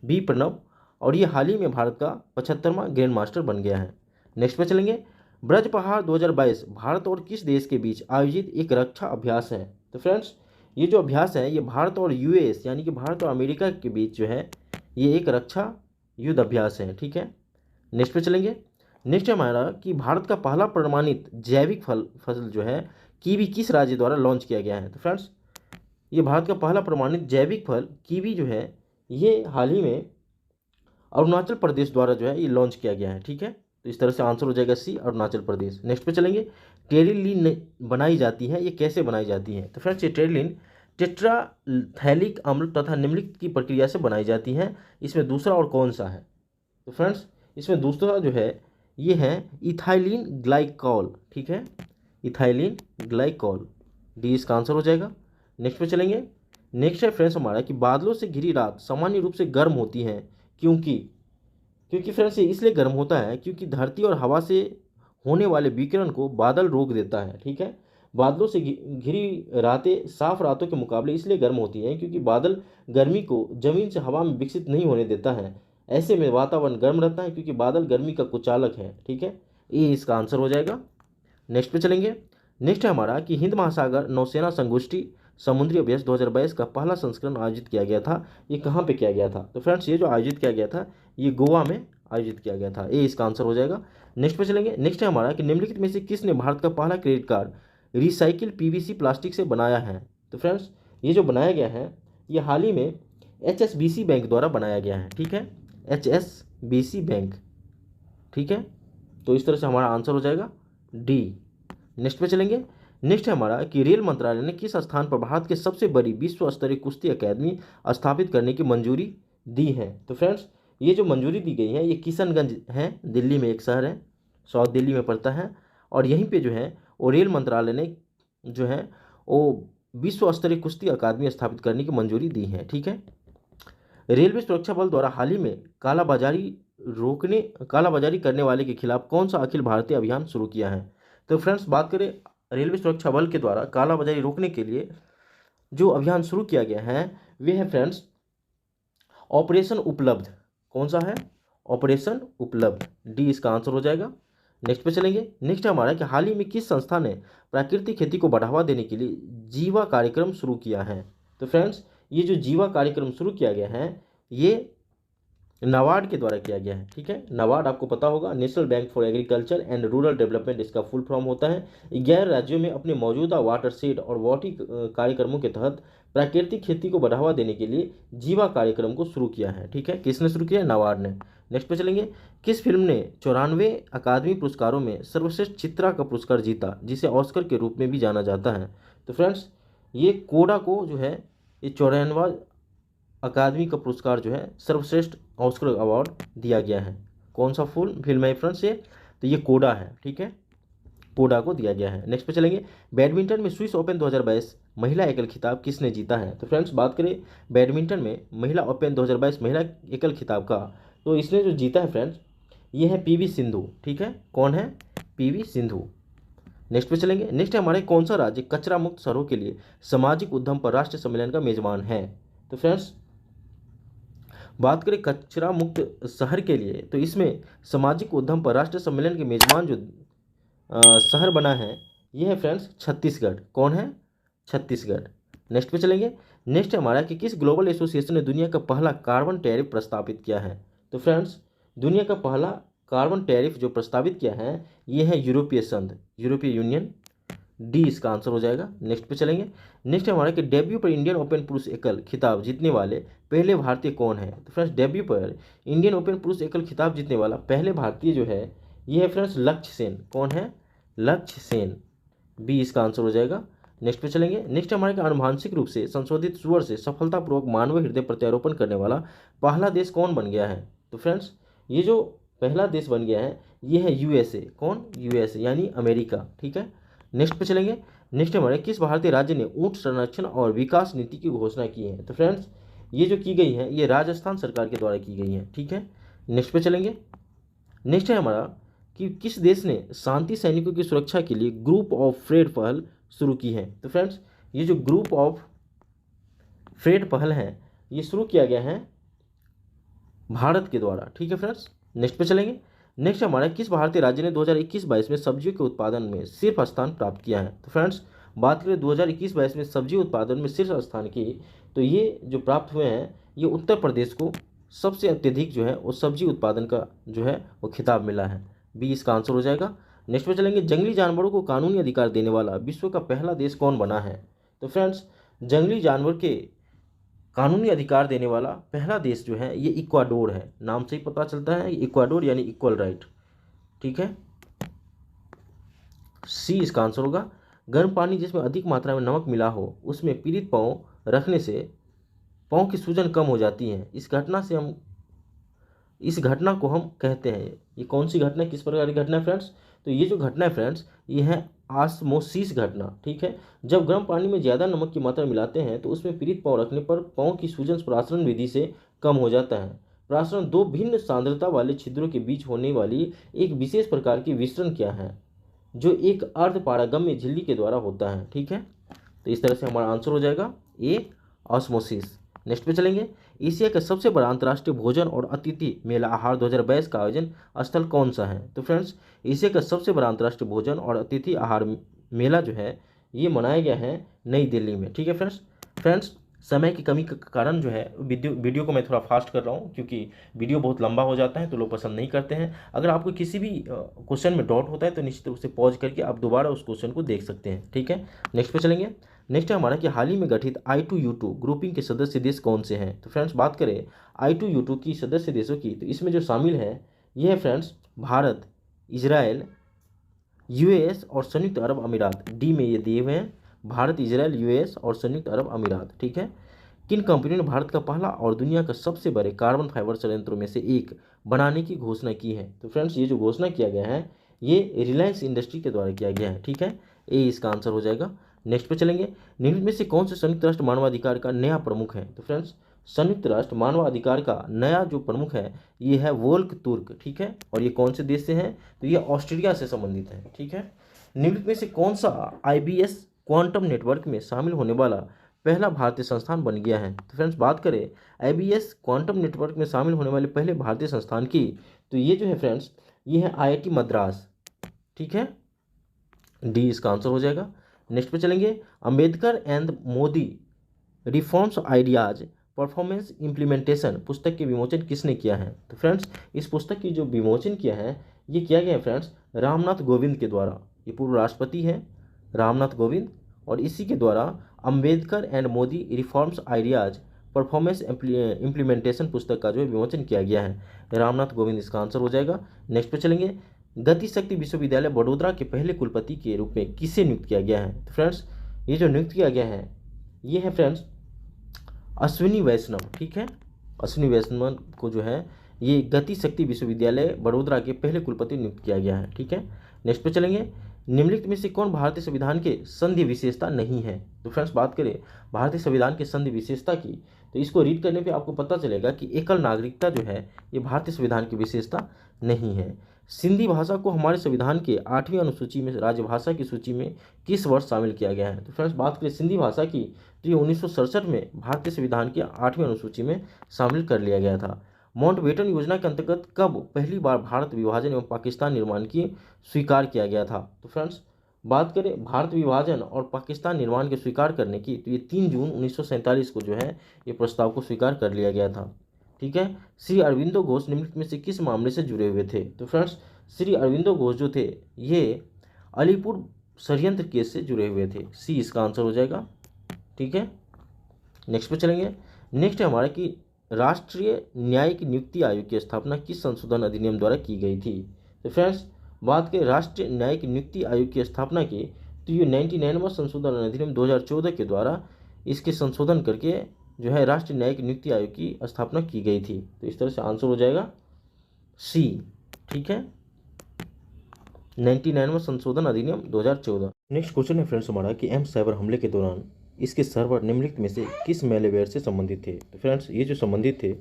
बी प्रणव, और ये हाल ही में भारत का 75वां ग्रैंड मास्टर बन गया है। नेक्स्ट पे चलेंगे। ब्रज पहाड़ 2022 भारत और किस देश के बीच आयोजित एक रक्षा अभ्यास है। तो फ्रेंड्स ये जो अभ्यास है ये भारत और US यानी कि भारत और अमेरिका के बीच जो है ये एक रक्षा युद्ध अभ्यास है। ठीक है, नेक्स्ट पे चलेंगे। नेक्स्ट है हमारा कि भारत का पहला प्रमाणित जैविक फसल जो है कीवी किस राज्य द्वारा लॉन्च किया गया है। तो फ्रेंड्स ये भारत का पहला प्रमाणित जैविक फल कीवी जो है ये हाल ही में अरुणाचल प्रदेश द्वारा जो है ये लॉन्च किया गया है। ठीक है, तो इस तरह से आंसर हो जाएगा सी, अरुणाचल प्रदेश। नेक्स्ट पे चलेंगे। टेरिलीन बनाई जाती है, ये कैसे बनाई जाती है। तो फ्रेंड्स ये टेरिलीन टेट्राथैलिक अम्ल तथा निम्नलिखित की प्रक्रिया से बनाई जाती है। इसमें दूसरा और कौन सा है। तो फ्रेंड्स इसमें दूसरा जो है ये है इथाइलिन ग्लाइकॉल। ठीक है, इथाइलिन ग्लाइकॉल, डी इसका आंसर हो जाएगा। नेक्स्ट पे चलेंगे। नेक्स्ट है फ्रेंड्स हमारा कि बादलों से घिरी रात सामान्य रूप से गर्म होती है क्योंकि फ्रेंड्स ये इसलिए गर्म होता है क्योंकि धरती और हवा से होने वाले विकिरण को बादल रोक देता है। ठीक है, बादलों से घिरी रातें साफ रातों के मुकाबले इसलिए गर्म होती हैं क्योंकि बादल गर्मी को जमीन से हवा में विकसित नहीं होने देता है। ऐसे में वातावरण गर्म रहता है क्योंकि बादल गर्मी का कुचालक है। ठीक है, ये इसका आंसर हो जाएगा। नेक्स्ट पे चलेंगे। नेक्स्ट है हमारा कि हिंद महासागर नौसेना संगोष्ठी समुद्री अभ्यास 2022 का पहला संस्करण आयोजित किया गया था, ये कहाँ पे किया गया था। तो फ्रेंड्स ये जो आयोजित किया गया था ये गोवा में आयोजित किया गया था, ये इसका आंसर हो जाएगा। नेक्स्ट पे चलेंगे। नेक्स्ट है हमारा कि निम्नलिखित में से किसने भारत का पहला credit card recycle PVC plastic से बनाया है। तो फ्रेंड्स ये जो बनाया गया है ये हाल ही में HSBC बैंक द्वारा बनाया गया है। ठीक है, HSBC बैंक। ठीक है, तो इस तरह से हमारा आंसर हो जाएगा डी। नेक्स्ट पे चलेंगे। नेक्स्ट है हमारा कि रेल मंत्रालय ने किस स्थान पर भारत के सबसे बड़ी विश्व स्तरीय कुश्ती अकादमी स्थापित करने की मंजूरी दी है। तो फ्रेंड्स ये जो मंजूरी दी गई है ये किशनगंज है, दिल्ली में एक शहर है, साउथ दिल्ली में पड़ता है, और यहीं पे जो है वो रेल मंत्रालय ने जो है वो विश्व स्तरीय कुश्ती अकादमी स्थापित करने की मंजूरी दी है। ठीक है, रेलवे सुरक्षा बल द्वारा हाल ही में कालाबाजारी करने वाले के खिलाफ कौन सा अखिल भारतीय अभियान शुरू किया है। तो फ्रेंड्स बात करें रेलवे सुरक्षा बल के द्वारा कालाबाजारी रोकने के लिए जो अभियान शुरू किया गया है वे है फ्रेंड्स ऑपरेशन उपलब्ध। कौन सा है? ऑपरेशन उपलब्ध, डी इसका आंसर हो जाएगा। नेक्स्ट पे चलेंगे। नेक्स्ट है हमारा कि हाल ही में किस संस्था ने प्राकृतिक खेती को बढ़ावा देने के लिए जीवा कार्यक्रम शुरू किया है। तो फ्रेंड्स ये जो जीवा कार्यक्रम शुरू किया गया है ये नाबार्ड के द्वारा किया गया है। ठीक है, नाबार्ड आपको पता होगा, national bank for agriculture and rural development इसका फुल फॉर्म होता है। 11 राज्यों में अपने मौजूदा वाटरशेड और वाटी कार्यक्रमों के तहत प्राकृतिक खेती को बढ़ावा देने के लिए जीवा कार्यक्रम को शुरू किया है। ठीक है, किसने शुरू किया? नाबार्ड ने। नेक्स्ट पे चलेंगे। किस फिल्म ने 94 अकादमी पुरस्कारों में सर्वश्रेष्ठ चित्रा का पुरस्कार जीता, जिसे ऑस्कर के रूप में भी जाना जाता है? तो फ्रेंड्स ये कोडा को जो है ये 94वां अकादमी का पुरस्कार जो है सर्वश्रेष्ठ ऑस्कर अवार्ड दिया गया है। कौन सा फिल्म है फ्रेंड्स ये? तो ये कोडा है। ठीक है, कोडा को दिया गया है। नेक्स्ट पे चलेंगे। बैडमिंटन में स्विस ओपन 2022 महिला एकल खिताब किसने जीता है? तो फ्रेंड्स बात करें बैडमिंटन में महिला ओपन 2022 महिला एकल खिताब का, तो इसने जो जीता है फ्रेंड्स ये है पीवी सिंधु। ठीक है, कौन है? पीवी सिंधु। नेक्स्ट पे चलेंगे। नेक्स्ट है हमारे कौन सा राज्य कचरा मुक्त शहरों के लिए सामाजिक उद्यम पर राष्ट्रीय सम्मेलन का मेजबान है? तो फ्रेंड्स बात करें कचरा मुक्त शहर के लिए, तो इसमें सामाजिक उद्यम पर राष्ट्रीय सम्मेलन के मेजबान जो शहर बना है ये है फ्रेंड्स छत्तीसगढ़। कौन है? छत्तीसगढ़। नेक्स्ट पे चलेंगे। नेक्स्ट है हमारा कि किस ग्लोबल एसोसिएशन ने दुनिया का पहला कार्बन टैरिफ प्रस्तावित किया है? तो फ्रेंड्स दुनिया का पहला कार्बन टैरिफ जो प्रस्तावित किया है ये है यूरोपीय संघ, यूरोपीय यूनियन। डी इसका आंसर हो जाएगा। नेक्स्ट पे चलेंगे। नेक्स्ट है हमारा कि डेब्यू पर इंडियन ओपन पुरुष एकल खिताब जीतने वाले पहले भारतीय कौन है? तो फ्रेंड्स डेब्यू पर इंडियन ओपन पुरुष एकल खिताब जीतने वाला पहले भारतीय जो है ये है फ्रेंड्स लक्ष्य सेन। कौन है? लक्ष्य सेन। बी इसका आंसर हो जाएगा। नेक्स्ट पे चलेंगे। नेक्स्ट हमारे का आनुवांशिक रूप से संशोधित सुअर से सफलतापूर्वक मानव हृदय प्रत्यारोपण करने वाला पहला देश कौन बन गया है? तो फ्रेंड्स ये जो पहला देश बन गया है ये है यूएसए। कौन? यूएसए यानी अमेरिका। ठीक है, नेक्स्ट पे चलेंगे। नेक्स्ट हमारे किस भारतीय राज्य ने ऊंट संरक्षण और विकास नीति की घोषणा की है? तो फ्रेंड्स ये जो की गई है ये राजस्थान सरकार के द्वारा की गई है। ठीक है, नेक्स्ट पे चलेंगे। नेक्स्ट है हमारा कि किस देश ने शांति सैनिकों की सुरक्षा के लिए ग्रुप ऑफ फ्रेड पहल शुरू की है? तो फ्रेंड्स ये जो ग्रुप ऑफ फ्रेड पहल है ये शुरू किया गया है भारत के द्वारा। ठीक है फ्रेंड्स, नेक्स्ट पे चलेंगे। नेक्स्ट हमारा किस भारतीय राज्य ने 2021-22 में सब्जियों के उत्पादन में शीर्ष स्थान प्राप्त किया है? तो फ्रेंड्स बात करें 2021-22 में सब्जी उत्पादन में शीर्ष स्थान की, तो ये जो प्राप्त हुए हैं ये उत्तर प्रदेश को सबसे अत्यधिक जो है वो सब्जी उत्पादन का जो है वो खिताब मिला है। बी इसका आंसर हो जाएगा। नेक्स्ट पे चलेंगे। जंगली जानवरों को कानूनी अधिकार देने वाला विश्व का पहला देश कौन बना है? तो फ्रेंड्स जंगली जानवर के कानूनी अधिकार देने वाला पहला देश जो है ये इक्वाडोर है। नाम से ही पता चलता है इक्वाडोर यानी इक्वल राइट। ठीक है, सी इसका आंसर होगा। गर्म पानी जिसमें अधिक मात्रा में नमक मिला हो उसमें पीड़ित पाँव रखने से पाँव की सूजन कम हो जाती है। इस घटना को हम कहते हैं, ये कौन सी घटना है, किस प्रकार की घटना है फ्रेंड्स? तो ये जो घटना है फ्रेंड्स ये है ऑस्मोसिस घटना। ठीक है, जब गर्म पानी में ज़्यादा नमक की मात्रा मिलाते हैं तो उसमें पीड़ित पाँव रखने पर पाँव की सूजन प्रासरण विधि से कम हो जाता है। प्रासरण दो भिन्न सांद्रता वाले छिद्रों के बीच होने वाली एक विशेष प्रकार की विसरण क्या है जो एक अर्ध पारगम्य झिल्ली के द्वारा होता है? ठीक है, तो इस तरह से हमारा आंसर हो जाएगा ए ऑस्मोसिस। नेक्स्ट पे चलेंगे। एशिया का सबसे बड़ा अंतर्राष्ट्रीय भोजन और अतिथि मेला आहार 2022 का आयोजन स्थल कौन सा है? तो फ्रेंड्स एशिया का सबसे बड़ा अंतर्राष्ट्रीय भोजन और अतिथि आहार मेला जो है ये मनाया गया है नई दिल्ली में। ठीक है फ्रेंड्स समय की कमी के कारण जो है वीडियो को मैं थोड़ा फास्ट कर रहा हूँ क्योंकि वीडियो बहुत लंबा हो जाता है तो लोग पसंद नहीं करते हैं। अगर आपको किसी भी क्वेश्चन में डाउट होता है तो निश्चित रूप से पॉज करके आप दोबारा उस क्वेश्चन को देख सकते हैं। ठीक है, नेक्स्ट पे चलेंगे। नेक्स्ट है हमारा कि हाल ही में गठित I2U2 ग्रुपिंग के सदस्य देश कौन से हैं? तो फ्रेंड्स बात करें I2U2 की सदस्य देशों की, तो इसमें जो शामिल है ये है फ्रेंड्स भारत, इजराइल, यूएस और संयुक्त अरब अमीरात। डी में ये दिए हुए हैं भारत, इजराइल, यूएस और संयुक्त अरब अमीरात। ठीक है, किन कंपनियों ने भारत का पहला और दुनिया का सबसे बड़े कार्बन फाइबर संयंत्रों में से एक बनाने की घोषणा की है? तो फ्रेंड्स ये जो घोषणा किया गया है ये रिलायंस इंडस्ट्री के द्वारा किया गया है। ठीक है, ए इसका आंसर हो जाएगा। नेक्स्ट पे चलेंगे। निम्न में से कौन से संयुक्त राष्ट्र मानवाधिकार का नया प्रमुख है? तो फ्रेंड्स संयुक्त राष्ट्र मानवाधिकार का नया जो प्रमुख है ये है वोल्क तुर्क। ठीक है, और ये कौन से देश से है? तो ये ऑस्ट्रेलिया से संबंधित है। ठीक है, निम्न में से कौन सा IBS क्वांटम नेटवर्क में शामिल होने वाला पहला भारतीय संस्थान बन गया है? तो फ्रेंड्स बात करें IBS क्वांटम नेटवर्क में शामिल होने वाले पहले भारतीय संस्थान की, तो ये जो है फ्रेंड्स ये है IIT मद्रास। ठीक है, डी इसका आंसर हो जाएगा। नेक्स्ट पे चलेंगे, Ambedkar and Modi reforms ideas performance implementation पुस्तक के विमोचन किसने किया है? तो फ्रेंड्स इस पुस्तक की जो विमोचन किया है ये किया गया है फ्रेंड्स रामनाथ कोविंद के द्वारा। ये पूर्व राष्ट्रपति हैं रामनाथ कोविंद, और इसी के द्वारा Ambedkar and Modi reforms ideas performance implementation पुस्तक का जो है विमोचन किया गया है। रामनाथ कोविंद इसका आंसर हो जाएगा। नेक्स्ट पे चलेंगे, गति शक्ति विश्वविद्यालय वडोदरा के पहले कुलपति के रूप में किसे नियुक्त किया गया है? तो फ्रेंड्स ये जो नियुक्त किया गया है ये है फ्रेंड्स अश्विनी वैष्णव। ठीक है, अश्विनी वैष्णव को जो है ये गति शक्ति विश्वविद्यालय वडोदरा के पहले कुलपति नियुक्त किया गया है। ठीक है, नेक्स्ट पे चलेंगे, निम्नलिखित में से कौन भारतीय संविधान के संधि विशेषता नहीं है? तो फ्रेंड्स बात करें भारतीय संविधान के संधि विशेषता की तो इसको रीड करने पे आपको पता चलेगा कि एकल नागरिकता जो है ये भारतीय संविधान की विशेषता नहीं है। सिंधी भाषा को हमारे संविधान के 8वीं अनुसूची में राजभाषा की सूची में किस वर्ष शामिल किया गया है? तो फ्रेंड्स बात करें सिंधी भाषा की तो ये 1967 में भारतीय संविधान की 8वीं अनुसूची में शामिल कर लिया गया था। माउंटबेटन योजना के अंतर्गत कब पहली बार भारत विभाजन एवं पाकिस्तान निर्माण की स्वीकार किया गया था? तो फ्रेंड्स बात करें भारत विभाजन और पाकिस्तान निर्माण के स्वीकार करने की तो ये 3 जून 1947 को जो है ये प्रस्ताव को स्वीकार कर लिया गया था। ठीक है, श्री अरविंदो घोष निम्नलिखित में से किस मामले से जुड़े हुए थे? तो फ्रेंड्स श्री अरविंदो घोष जो थे ये अलीपुर षड्यंत्र केस से जुड़े हुए थे। सी इसका आंसर हो जाएगा। ठीक है, नेक्स्ट पे चलेंगे। नेक्स्ट है हमारा कि राष्ट्रीय न्यायिक नियुक्ति आयोग की स्थापना किस संशोधन अधिनियम द्वारा की गई थी? तो फ्रेंड्स बात करें राष्ट्रीय न्यायिक नियुक्ति आयोग की स्थापना की तो ये 99वां संशोधन अधिनियम 2014 के द्वारा इसके संशोधन करके जो है राष्ट्रीय न्यायिक नियुक्ति आयोग की स्थापना की गई थी। तो इस तरह से आंसर हो जाएगा सी। ठीक है, 99वां संशोधन अधिनियम 2014। नेक्स्ट क्वेश्चन है फ्रेंड्स हमारा कि एम साइबर हमले के दौरान इसके सर्वर निम्नलिखित में से किस मैलवेयर से संबंधित थे? तो फ्रेंड्स ये जो संबंधित थे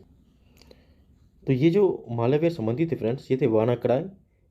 तो ये जो मालवेयर संबंधित थे फ्रेंड्स ये थे वानाक्राई,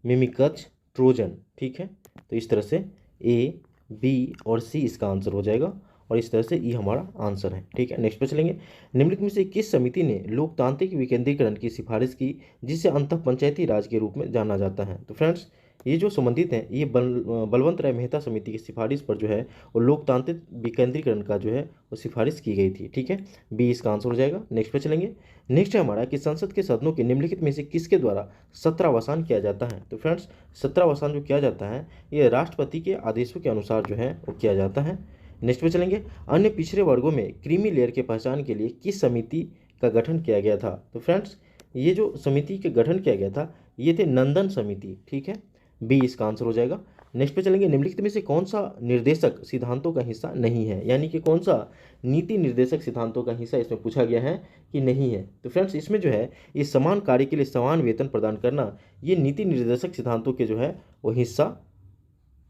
मिमिकच, ट्रोजन। ठीक है, तो इस तरह से ए, बी और सी इसका आंसर हो जाएगा और इस तरह से ये हमारा आंसर है। ठीक है, नेक्स्ट पे चलेंगे, निम्नलिखित में से किस समिति ने लोकतांत्रिक विकेंद्रीकरण की सिफारिश की जिसे अंतः पंचायती राज के रूप में जाना जाता है? तो फ्रेंड्स ये जो संबंधित हैं ये बलवंत राय मेहता समिति की सिफारिश पर जो है वो लोकतांत्रिक विकेंद्रीकरण का जो है वो सिफारिश की गई थी। ठीक है, बी इसका आंसर हो जाएगा। नेक्स्ट पे चलेंगे, नेक्स्ट है हमारा कि संसद के सदनों के निम्नलिखित में से किसके द्वारा सत्रावसान किया जाता है? तो फ्रेंड्स सत्रावसान जो किया जाता है ये राष्ट्रपति के आदेशों के अनुसार जो है वो किया जाता है। नेक्स्ट पे चलेंगे, अन्य पिछड़े वर्गों में क्रीमी लेयर के पहचान के लिए किस समिति का गठन किया गया था? तो फ्रेंड्स ये जो समिति का गठन किया गया था ये थे नंदन समिति। ठीक है, बी इसका आंसर हो जाएगा। नेक्स्ट पे चलेंगे, निम्नलिखित में से कौन सा निर्देशक सिद्धांतों का हिस्सा नहीं है, यानी कि कौन सा नीति निर्देशक सिद्धांतों का हिस्सा इसमें पूछा गया है कि नहीं है? तो फ्रेंड्स इसमें जो है ये समान कार्य के लिए समान वेतन प्रदान करना ये नीति निर्देशक सिद्धांतों के जो है वो हिस्सा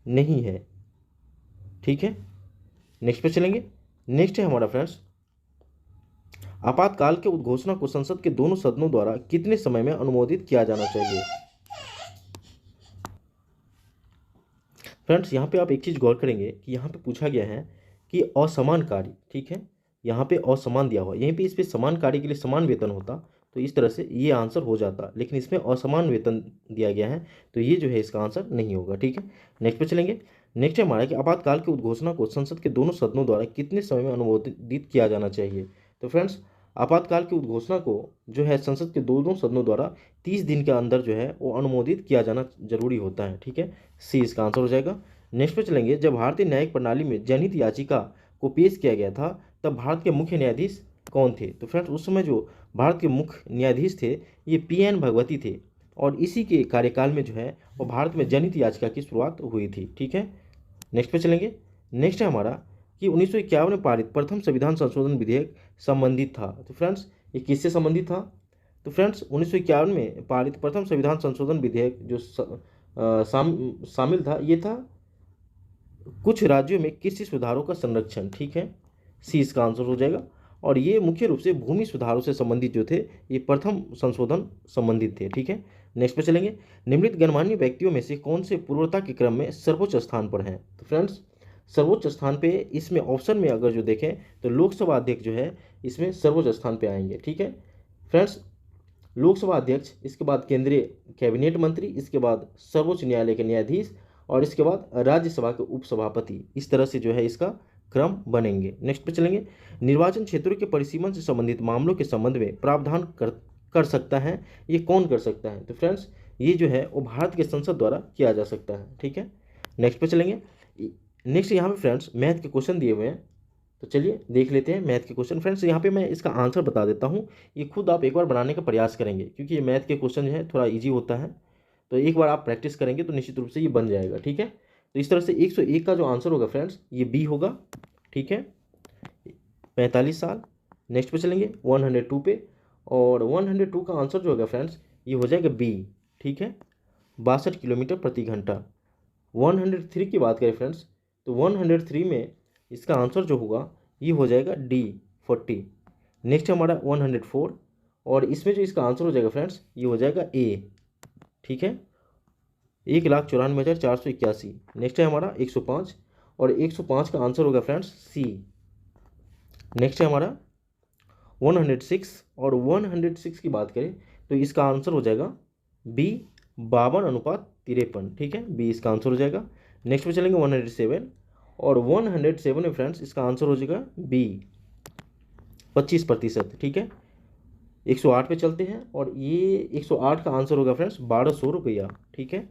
नहीं है। ठीक है, नेक्स्ट पे चलेंगे, नेक्स्ट है हमारा फ्रेंड्स आपातकाल के उद्घोषणा को संसद के दोनों सदनों द्वारा कितने समय में अनुमोदित किया जाना चाहिए? फ्रेंड्स यहाँ पे आप एक चीज़ गौर करेंगे कि यहाँ पे पूछा गया है कि असमान कार्य। ठीक है, यहाँ पे असमान दिया हुआ, यहीं पे इस पे समान कार्य के लिए समान वेतन होता तो इस तरह से ये आंसर हो जाता, लेकिन इसमें असमान वेतन दिया गया है तो ये जो है इसका आंसर नहीं होगा। ठीक है, नेक्स्ट पे चलेंगे, नेक्स्ट है हमारा कि आपातकाल की उद्घोषणा को संसद के दोनों सदनों द्वारा कितने समय में अनुमोदित किया जाना चाहिए? तो फ्रेंड्स आपातकाल की उद्घोषणा को जो है संसद के दोनों सदनों द्वारा 30 दिन के अंदर जो है वो अनुमोदित किया जाना जरूरी होता है। ठीक है, सी इसका आंसर हो जाएगा। नेक्स्ट पे चलेंगे, जब भारतीय न्यायिक प्रणाली में जनहित याचिका को पेश किया गया था तब भारत के मुख्य न्यायाधीश कौन थे? तो फ्रेंड्स उस समय जो भारत के मुख्य न्यायाधीश थे ये पी.एन. भगवती थे और इसी के कार्यकाल में जो है वो भारत में जनहित याचिका की शुरुआत हुई थी। ठीक है, नेक्स्ट पे चलेंगे, नेक्स्ट है हमारा कि 1951 में पारित प्रथम संविधान संशोधन विधेयक संबंधित था। तो फ्रेंड्स ये किससे संबंधित था? तो फ्रेंड्स 1951 में पारित प्रथम संविधान संशोधन विधेयक जो शामिल था ये था कुछ राज्यों में कृषि सुधारों का संरक्षण। ठीक है, सी इसका आंसर हो जाएगा और ये मुख्य रूप से भूमि सुधारों से संबंधित जो थे ये प्रथम संशोधन संबंधित थे। ठीक है, नेक्स्ट पे चलेंगे, निम्नलिखित गणमान्य व्यक्तियों में से कौन से पूर्वता के क्रम में सर्वोच्च स्थान पर हैं? तो फ्रेंड्स सर्वोच्च स्थान पे इसमें ऑप्शन में अगर जो देखें तो लोकसभा अध्यक्ष जो है इसमें सर्वोच्च स्थान पे आएंगे। ठीक है फ्रेंड्स, लोकसभा अध्यक्ष, इसके बाद केंद्रीय कैबिनेट मंत्री, इसके बाद सर्वोच्च न्यायालय के न्यायाधीश और इसके बाद राज्यसभा के उपसभापति। इस तरह से जो है इसका क्रम बनेंगे। नेक्स्ट पे चलेंगे, निर्वाचन क्षेत्रों के परिसीमन से संबंधित मामलों के संबंध में प्रावधान कर सकता है, ये कौन कर सकता है? तो फ्रेंड्स ये जो है वो भारत के संसद द्वारा किया जा सकता है। ठीक है, नेक्स्ट पे चलेंगे। नेक्स्ट यहाँ पे फ्रेंड्स मैथ के क्वेश्चन दिए हुए हैं, तो चलिए देख लेते हैं मैथ के क्वेश्चन। फ्रेंड्स यहाँ पे मैं इसका आंसर बता देता हूँ, ये खुद आप एक बार बनाने का प्रयास करेंगे, क्योंकि ये मैथ के क्वेश्चन जो है थोड़ा ईजी होता है, तो एक बार आप प्रैक्टिस करेंगे तो निश्चित रूप से ये बन जाएगा। ठीक है, तो इस तरह से 101 का जो आंसर होगा फ्रेंड्स ये बी होगा। ठीक है, 45 साल। नेक्स्ट पे चलेंगे 102 पे, और 102 का आंसर जो होगा फ्रेंड्स ये हो जाएगा बी। ठीक है, 62 किलोमीटर प्रति घंटा। 103 की बात करें फ्रेंड्स, तो 103 में इसका आंसर जो होगा ये हो जाएगा डी 40। नेक्स्ट हमारा 104, और इसमें जो इसका आंसर हो जाएगा फ्रेंड्स ये हो जाएगा ए। ठीक है, 1,94,481। नेक्स्ट है हमारा 105, और 105 का आंसर होगा फ्रेंड्स सी। नेक्स्ट है हमारा 106, और 106 की बात करें तो इसका आंसर हो जाएगा बी 52:53। ठीक है, बी इसका आंसर हो जाएगा। नेक्स्ट पे चलेंगे 107, और 107 में फ्रेंड्स इसका आंसर हो जाएगा बी 25%। ठीक है, 108 पे चलते हैं, और ये 108 का आंसर होगा फ्रेंड्स 1200 रुपया। ठीक है,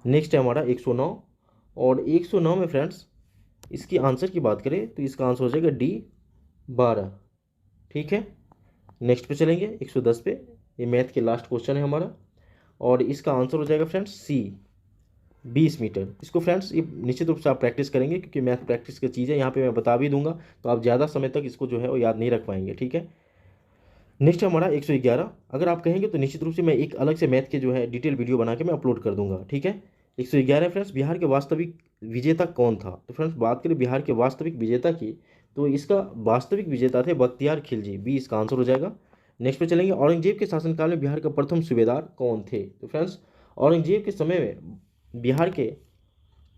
नेक्स्ट है हमारा 109, और 109 में फ्रेंड्स इसकी आंसर की बात करें तो इसका आंसर हो जाएगा डी 12। ठीक है, नेक्स्ट पे चलेंगे 110 पे, ये मैथ के लास्ट क्वेश्चन है हमारा, और इसका आंसर हो जाएगा फ्रेंड्स सी 20 मीटर। इसको फ्रेंड्स ये निश्चित रूप से आप प्रैक्टिस करेंगे, क्योंकि मैथ प्रैक्टिस की चीज़ है, यहाँ पे मैं बता भी दूंगा, तो आप ज़्यादा समय तक इसको जो है वो याद नहीं रख पाएंगे। ठीक है, नेक्स्ट हमारा 111। अगर आप कहेंगे तो निश्चित रूप से मैं एक अलग से मैथ के जो है डिटेल वीडियो बना के मैं अपलोड कर दूंगा। ठीक है, 111 फ्रेंड्स, बिहार के वास्तविक विजेता कौन था? तो फ्रेंड्स बात करें बिहार के वास्तविक विजेता की, तो इसका वास्तविक विजेता थे बख्तियार खिलजी, बी इसका आंसर हो जाएगा। नेक्स्ट पे चलेंगे, औरंगजेब के शासनकाल में बिहार का प्रथम सूबेदार कौन थे? तो फ्रेंड्स औरंगजेब के समय में बिहार के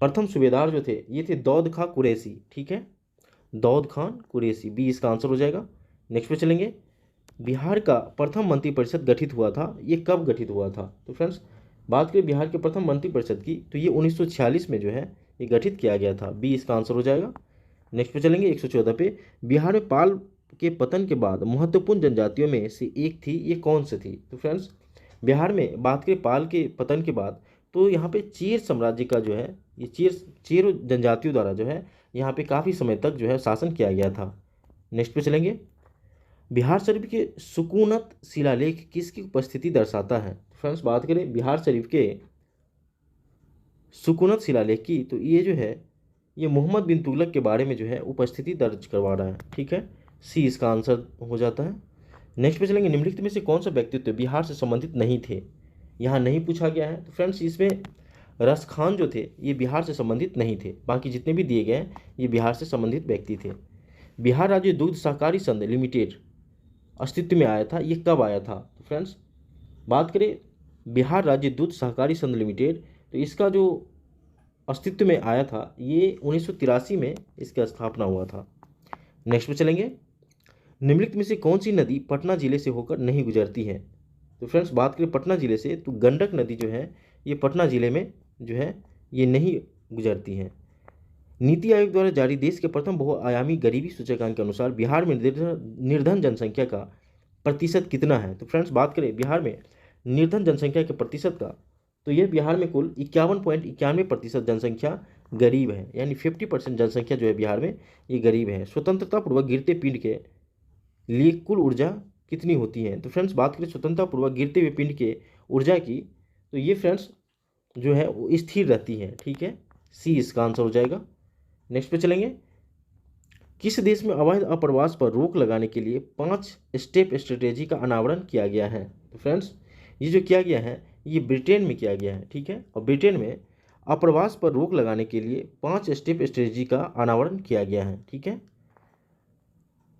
प्रथम सूबेदार जो थे ये थे दौद खां कुरैशी। ठीक है, दौद खान कुरैशी, बी इसका आंसर हो जाएगा। नेक्स्ट पे चलेंगे, बिहार का प्रथम मंत्रिपरिषद गठित हुआ था, ये कब गठित हुआ था? तो फ्रेंड्स बात करें बिहार के प्रथम मंत्रिपरिषद की, तो ये 1946 में जो है ये गठित किया गया था, बी इसका आंसर हो जाएगा। नेक्स्ट पे चलेंगे 114 पे, बिहार में पाल के पतन के बाद महत्वपूर्ण जनजातियों में से एक थी, ये कौन सी थी? तो फ्रेंड्स बिहार में बात करें पाल के पतन के बाद, तो यहाँ पे चेर साम्राज्य का जो है ये चेर जनजातियों द्वारा जो है यहाँ पे काफ़ी समय तक जो है शासन किया गया था। नेक्स्ट पे चलेंगे, बिहार शरीफ के सुकूनत शिलालेख किसकी उपस्थिति दर्शाता है? फ्रेंड्स बात करें बिहार शरीफ के सुकूनत शिलालेख की, तो ये जो है ये मोहम्मद बिन तुगलक के बारे में जो है उपस्थिति दर्ज करवा रहा है। ठीक है, सी इसका आंसर हो जाता है। नेक्स्ट पे चलेंगे, निम्नलिखित में से कौन सा व्यक्तित्व बिहार से संबंधित नहीं थे? यहाँ नहीं पूछा गया है, तो फ्रेंड्स इसमें रस खान जो थे ये बिहार से संबंधित नहीं थे, बाकी जितने भी दिए गए हैं ये बिहार से संबंधित व्यक्ति थे। बिहार राज्य दुग्ध सहकारी संघ लिमिटेड अस्तित्व में आया था, ये कब आया था? तो फ्रेंड्स बात करें बिहार राज्य दूध सहकारी संघ लिमिटेड, तो इसका जो अस्तित्व में आया था ये 1983 में इसका स्थापना हुआ था। नेक्स्ट पे चलेंगे, निम्नलिखित में से कौन सी नदी पटना जिले से होकर नहीं गुजरती है? तो फ्रेंड्स बात करें पटना जिले से, तो गंडक नदी जो है ये पटना जिले में जो है ये नहीं गुजरती है। नीति आयोग द्वारा जारी देश के प्रथम बहुआयामी गरीबी सूचकांक के अनुसार बिहार में निर्धन जनसंख्या का प्रतिशत कितना है? तो फ्रेंड्स बात करें बिहार में निर्धन जनसंख्या के प्रतिशत का, तो यह बिहार में कुल 51.91% जनसंख्या गरीब है, यानी 50% जनसंख्या जो है बिहार में ये गरीब है। स्वतंत्रता पूर्वक गिरते पिंड के लिए कुल ऊर्जा कितनी होती है? तो फ्रेंड्स बात करें स्वतंत्रता पूर्वक गिरते हुए पिंड के ऊर्जा की, तो ये फ्रेंड्स जो है वो स्थिर रहती है। ठीक है, सी इसका आंसर हो जाएगा। नेक्स्ट पे चलेंगे, किस देश में अवैध अप्रवास पर रोक लगाने के लिए 5 स्टेप स्ट्रेटेजी का अनावरण किया गया है? तो फ्रेंड्स ये जो किया गया है ये ब्रिटेन में किया गया है। ठीक है, और ब्रिटेन में अप्रवास पर रोक लगाने के लिए 5 स्टेप स्ट्रेटेजी का अनावरण किया गया है। ठीक है,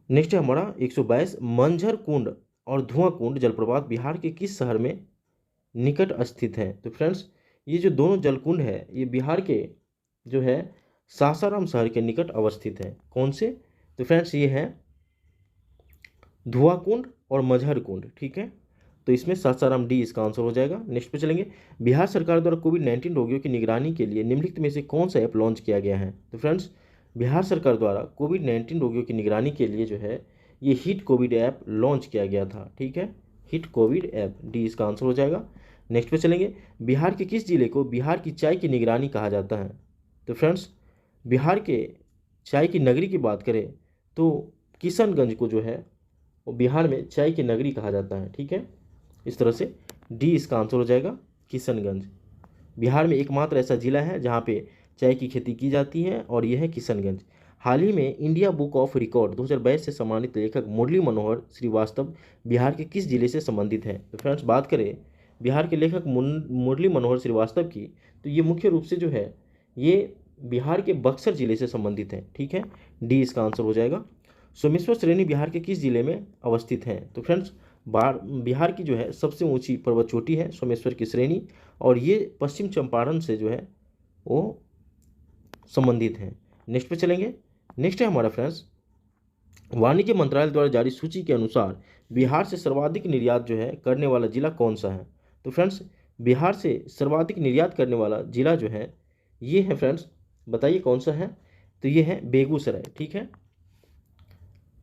नेक्स्ट है हमारा 122, मंझर कुंड और धुआं कुंड जलप्रपात बिहार के किस शहर में निकट स्थित है? तो फ्रेंड्स ये जो दोनों जलकुंड है ये बिहार के जो है सासाराम शहर के निकट अवस्थित है। कौन से? तो फ्रेंड्स ये है धुआं कुंड और मझर कुंड। ठीक है, तो इसमें सासाराम, डी इसका आंसर हो जाएगा। नेक्स्ट पे चलेंगे, बिहार सरकार द्वारा कोविड-19 रोगियों की निगरानी के लिए निम्नलिखित में से कौन सा ऐप लॉन्च किया गया है? तो फ्रेंड्स, बिहार सरकार द्वारा कोविड-19 रोगियों की निगरानी के लिए जो है ये हिट कोविड ऐप लॉन्च किया गया था। ठीक है, हिट कोविड ऐप, डी इसका आंसर हो जाएगा। नेक्स्ट पे चलेंगे, बिहार के किस जिले को बिहार की चाय की निगरानी कहा जाता है? तो फ्रेंड्स, बिहार के चाय की नगरी की बात करें तो किशनगंज को जो है वो बिहार में चाय की नगरी कहा जाता है। ठीक है, इस तरह से डी इसका आंसर हो जाएगा, किशनगंज। बिहार में एकमात्र ऐसा जिला है जहाँ पे चाय की खेती की जाती है और यह है किशनगंज। हाल ही में इंडिया बुक ऑफ रिकॉर्ड 2022 से सम्मानित लेखक मुरली मनोहर श्रीवास्तव बिहार के किस जिले से संबंधित हैं? तो फ्रेंड्स, बात करें बिहार के लेखक मुरली मनोहर श्रीवास्तव की, तो ये मुख्य रूप से जो है ये बिहार के बक्सर जिले से संबंधित हैं। ठीक है, डी इसका आंसर हो जाएगा। सोमेश्वर श्रेणी बिहार के किस जिले में अवस्थित हैं? तो फ्रेंड्स, बिहार की जो है सबसे ऊंची पर्वत चोटी है सोमेश्वर की श्रेणी, और ये पश्चिम चंपारण से जो है वो संबंधित हैं। नेक्स्ट पे चलेंगे, नेक्स्ट है हमारा फ्रेंड्स, वाणिज्य मंत्रालय द्वारा जारी सूची के अनुसार बिहार से सर्वाधिक निर्यात जो है करने वाला जिला कौन सा है? तो फ्रेंड्स, बिहार से सर्वाधिक निर्यात करने वाला जिला जो है ये है फ्रेंड्स, बताइए कौन सा है? तो ये है बेगूसराय। ठीक है,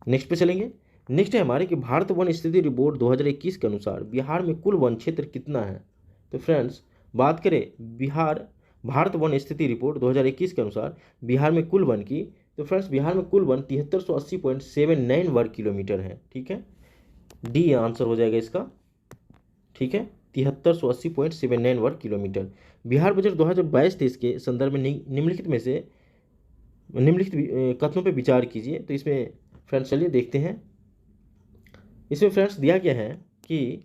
नेक्स्ट पे चलेंगे, नेक्स्ट है हमारे कि भारत वन स्थिति रिपोर्ट 2021 के अनुसार बिहार में कुल वन क्षेत्र कितना है? तो फ्रेंड्स, बात करें भारत वन स्थिति रिपोर्ट 2021 के अनुसार बिहार में कुल वन की, तो फ्रेंड्स बिहार में कुल वन 7380.79 वर्ग किलोमीटर है। ठीक है, डी आंसर हो जाएगा इसका। ठीक है, 7380.79 वर्ग किलोमीटर। बिहार बजट 2022-23 के संदर्भ में निम्नलिखित में से निम्नलिखित कथनों पर विचार कीजिए। तो इसमें फ्रेंड्स चलिए देखते हैं, इसमें फ्रेंड्स दिया गया है कि,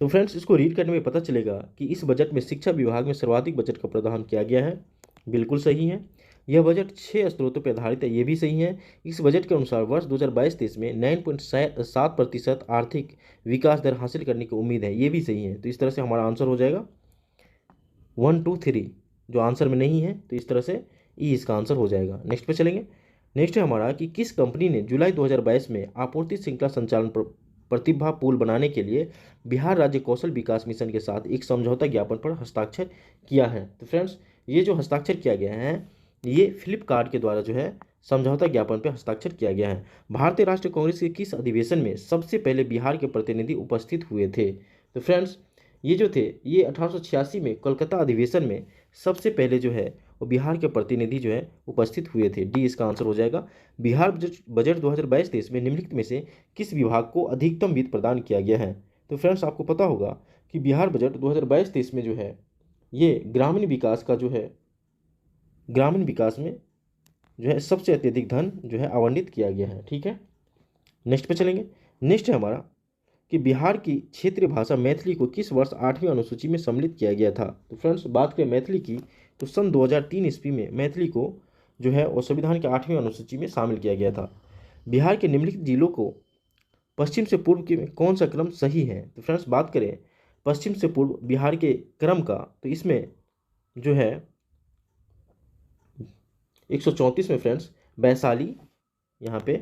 तो फ्रेंड्स इसको रीड करने में पता चलेगा कि इस बजट में शिक्षा विभाग में सर्वाधिक बजट का प्रावधान किया गया है। बिल्कुल सही है, यह बजट 6 स्रोतों पर आधारित है, ये भी सही है। इस बजट के अनुसार वर्ष 2022-23 में 9.7% आर्थिक विकास दर हासिल करने की उम्मीद है, ये भी सही है। तो इस तरह से हमारा आंसर हो जाएगा 1, 2, 3, जो आंसर में नहीं है, तो इस तरह से ई इसका आंसर हो जाएगा। नेक्स्ट पे चलेंगे, नेक्स्ट है हमारा कि किस कंपनी ने जुलाई 2022 में आपूर्ति श्रृंखला संचालन प्रतिभा पूल बनाने के लिए बिहार राज्य कौशल विकास मिशन के साथ एक समझौता ज्ञापन पर हस्ताक्षर किया है? तो फ्रेंड्स, ये जो हस्ताक्षर किया गया है ये फ्लिपकार्ट के द्वारा जो है समझौता ज्ञापन पर हस्ताक्षर किया गया है। भारतीय राष्ट्रीय कांग्रेस के किस अधिवेशन में सबसे पहले बिहार के प्रतिनिधि उपस्थित हुए थे? तो फ्रेंड्स, ये जो थे ये 1886 में कोलकाता अधिवेशन में सबसे पहले जो है वो बिहार के प्रतिनिधि जो है उपस्थित हुए थे। डी इसका आंसर हो जाएगा। बिहार बजट 2022-23 में निम्नलिखित में से किस विभाग को अधिकतम वित्त प्रदान किया गया है? तो फ्रेंड्स, आपको पता होगा कि बिहार बजट 2022-23 में जो है ये ग्रामीण विकास का जो है ग्रामीण विकास में जो है सबसे अत्यधिक धन जो है आवंटित किया गया है। ठीक है, नेक्स्ट पे चलेंगे, नेक्स्ट है हमारा कि बिहार की क्षेत्रीय भाषा मैथिली को किस वर्ष 8वीं अनुसूची में सम्मिलित किया गया था? तो फ्रेंड्स, बात करें मैथिली की तो सन 2003 ईस्वी में मैथिली को जो है वो संविधान के 8वीं अनुसूची में शामिल किया गया था। बिहार के निम्नलिखित जिलों को पश्चिम से पूर्व के कौन सा क्रम सही है? तो फ्रेंड्स, बात करें पश्चिम से पूर्व बिहार के क्रम का, तो इसमें जो है 134 में फ्रेंड्स वैशाली, यहाँ पे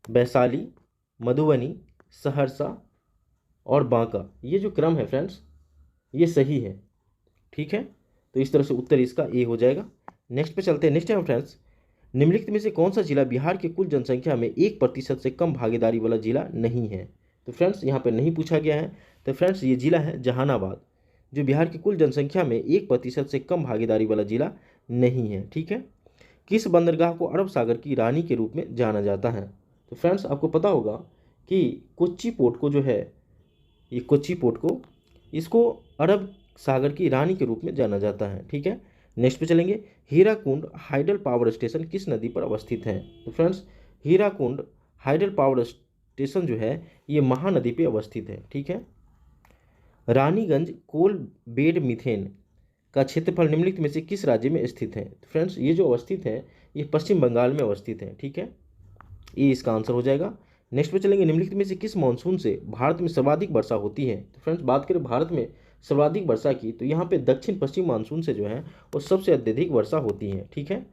वैशाली, मधुबनी, सहरसा और बांका, ये जो क्रम है फ्रेंड्स ये सही है। ठीक है, तो इस तरह से उत्तर इसका ए हो जाएगा। नेक्स्ट पे चलते हैं, नेक्स्ट है फ्रेंड्स, निम्नलिखित में से कौन सा जिला बिहार की कुल जनसंख्या में 1% से कम भागीदारी वाला जिला नहीं है? तो फ्रेंड्स, यहाँ पर नहीं पूछा गया है। तो फ्रेंड्स, ये जिला है जहानाबाद, जो बिहार की कुल जनसंख्या में 1% से कम भागीदारी वाला जिला नहीं है। ठीक है, किस बंदरगाह को अरब सागर की रानी के रूप में जाना जाता है? तो फ्रेंड्स, आपको पता होगा कि कोच्चि पोर्ट को जो है ये कोच्चि पोर्ट को इसको अरब सागर की रानी के रूप में जाना जाता है। ठीक है, नेक्स्ट पे चलेंगे, हीराकुंड हाइडल पावर स्टेशन किस नदी पर अवस्थित है? तो friends, Hirakud hydel power station जो है ये महानदी पे अवस्थित है। ठीक है, रानीगंज कोल बेड मीथेन का क्षेत्रफल निम्नलिखित में से किस राज्य में स्थित है? तो फ्रेंड्स, ये जो अवस्थित है ये पश्चिम बंगाल में अवस्थित है। ठीक है, ये इसका आंसर हो जाएगा। नेक्स्ट पे चलेंगे, निम्नलिखित में से किस मानसून से भारत में सर्वाधिक वर्षा होती है? तो फ्रेंड्स, बात करें भारत में सर्वाधिक वर्षा की, तो यहाँ पे दक्षिण पश्चिम मानसून से जो है वो सबसे अत्यधिक वर्षा होती है। ठीक है,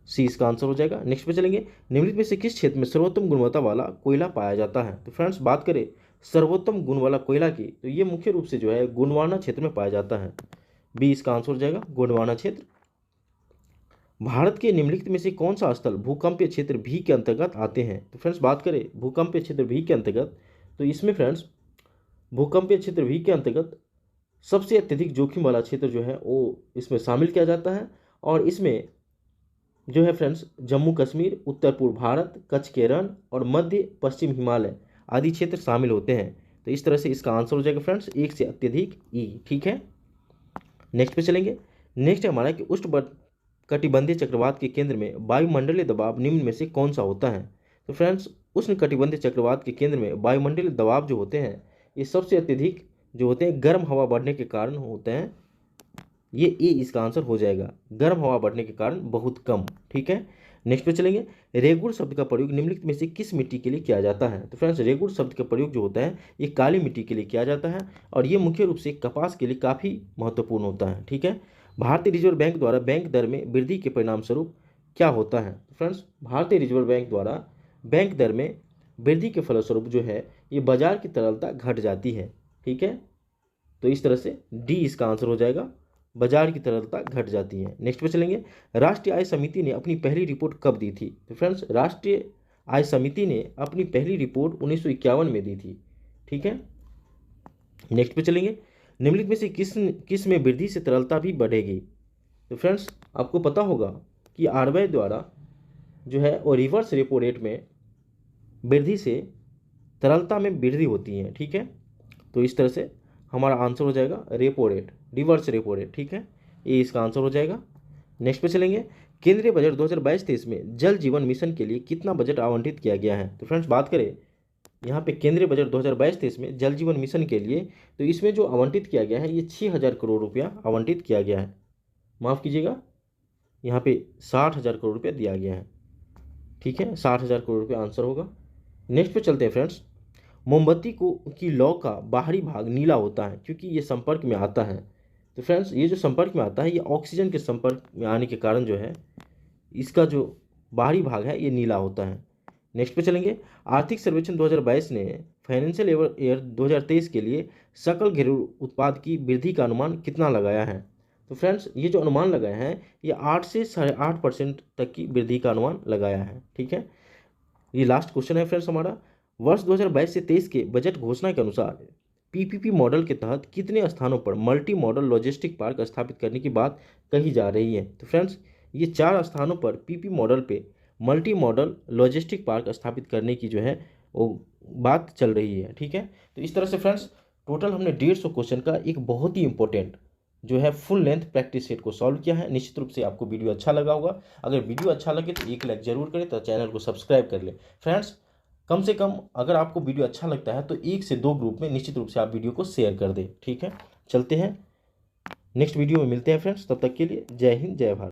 सी इसका आंसर हो जाएगा। नेक्स्ट पे चलेंगे, निम्नलिखित में से किस क्षेत्र में सर्वोत्तम गुणवत्ता वाला कोयला पाया जाता है? तो फ्रेंड्स, बात करें सर्वोत्तम गुण वाला कोयला की, तो ये मुख्य रूप से जो है गोंडवाना क्षेत्र में पाया जाता है। बी इसका आंसर हो जाएगा गोंडवाना क्षेत्र। भारत के निम्नलिखित में से कौन सा स्थल भूकंपीय क्षेत्र भी के अंतर्गत आते हैं? तो फ्रेंड्स बात करें भूकंपीय क्षेत्र भी के अंतर्गत, तो इसमें फ्रेंड्स भूकंपीय क्षेत्र भी के अंतर्गत सबसे अत्यधिक जोखिम वाला क्षेत्र जो है वो इसमें शामिल किया जाता है। और इसमें जो है फ्रेंड्स जम्मू कश्मीर, उत्तर पूर्व भारत, कच्छ के रण और मध्य पश्चिम हिमालय आदि क्षेत्र शामिल होते हैं। तो इस तरह से इसका आंसर हो जाएगा फ्रेंड्स एक से अत्यधिक ई। ठीक है, नेक्स्ट पे चलेंगे। नेक्स्ट है हमारा कि उष्णकटिबंधीय चक्रवात के केंद्र में वायुमंडलीय दबाव निम्न में से कौन सा होता है? तो फ्रेंड्स उष्णकटिबंधीय चक्रवात के केंद्र में वायुमंडलीय दबाव जो होते हैं ये सबसे अत्यधिक जो होते हैं गर्म हवा बढ़ने के कारण होते हैं। ये ए इसका आंसर हो जाएगा, गर्म हवा बढ़ने के कारण बहुत कम। ठीक है, नेक्स्ट पे चलेंगे। रेगुड़ शब्द का प्रयोग निम्नलिखित में से किस मिट्टी के लिए किया जाता है? तो फ्रेंड्स रेगुड़ शब्द का प्रयोग जो होता है ये काली मिट्टी के लिए किया जाता है और ये मुख्य रूप से कपास के लिए काफ़ी महत्वपूर्ण होता है। ठीक है, भारतीय रिजर्व बैंक द्वारा बैंक दर में वृद्धि के परिणाम स्वरूप क्या होता है? तो फ्रेंड्स भारतीय रिजर्व बैंक द्वारा बैंक दर में वृद्धि के फलस्वरूप जो है ये बाजार की तरलता घट जाती है। ठीक है, तो इस तरह से डी इसका आंसर हो जाएगा, बाजार की तरलता घट जाती है। नेक्स्ट पे चलेंगे। राष्ट्रीय आय समिति ने अपनी पहली रिपोर्ट कब दी थी? तो फ्रेंड्स राष्ट्रीय आय समिति ने अपनी पहली रिपोर्ट 1951 में दी थी। ठीक है, नेक्स्ट पे चलेंगे। निम्नलिखित में से किस में वृद्धि से तरलता भी बढ़ेगी? तो फ्रेंड्स आपको पता होगा कि आरबीआई द्वारा जो है वो रिवर्स रेपो रेट में वृद्धि से तरलता में वृद्धि होती है। ठीक है, तो इस तरह से हमारा आंसर हो जाएगा repo rate, reverse repo rate. ठीक है, ये इसका आंसर हो जाएगा। नेक्स्ट पे चलेंगे। केंद्रीय बजट 2022-23 में जल जीवन मिशन के लिए कितना बजट आवंटित किया गया है? तो फ्रेंड्स बात करें यहाँ पे केंद्रीय बजट 2022-23 में जल जीवन मिशन के लिए, तो इसमें जो आवंटित किया गया है ये 6,000 करोड़ रुपया आवंटित किया गया है। माफ़ कीजिएगा, यहाँ पे 60,000 करोड़ रुपया दिया गया है। ठीक है, 60,000 करोड़ रुपया आंसर होगा। नेक्स्ट पे चलते हैं फ्रेंड्स। मोमबत्ती की लौ का बाहरी भाग नीला होता है क्योंकि ये संपर्क में आता है। तो फ्रेंड्स ये जो संपर्क में आता है ये ऑक्सीजन के संपर्क में आने के कारण जो है इसका जो बाहरी भाग है ये नीला होता है। नेक्स्ट पे चलेंगे। आर्थिक सर्वेक्षण 2022 ने फाइनेंशियल ईयर 2023 के लिए सकल घरेलू उत्पाद की वृद्धि का अनुमान कितना लगाया है? तो फ्रेंड्स ये जो अनुमान लगाया है ये 8 से 8.5% तक की वृद्धि का अनुमान लगाया है। ठीक है, ये लास्ट क्वेश्चन है फ्रेंड्स हमारा। वर्ष 2022 से 23 के बजट घोषणा के अनुसार पीपीपी मॉडल के तहत कितने स्थानों पर मल्टी मॉडल लॉजिस्टिक पार्क स्थापित करने की बात कही जा रही है? तो फ्रेंड्स ये 4 स्थानों पर पीपी मॉडल पे मल्टी मॉडल लॉजिस्टिक पार्क स्थापित करने की जो है वो बात चल रही है। ठीक है, तो इस तरह से फ्रेंड्स टोटल हमने 150 क्वेश्चन का एक बहुत ही इंपॉर्टेंट जो है फुल लेंथ प्रैक्टिस सेट को सॉल्व किया है। निश्चित रूप से आपको वीडियो अच्छा लगा होगा। अगर वीडियो अच्छा लगे तो एक लाइक जरूर करें, तो चैनल को सब्सक्राइब कर लें। फ्रेंड्स कम से कम अगर आपको वीडियो अच्छा लगता है तो 1 से 2 ग्रुप में निश्चित रूप से आप वीडियो को शेयर कर दें। ठीक है, चलते हैं नेक्स्ट वीडियो में मिलते हैं फ्रेंड्स, तब तक के लिए जय हिंद जय भारत।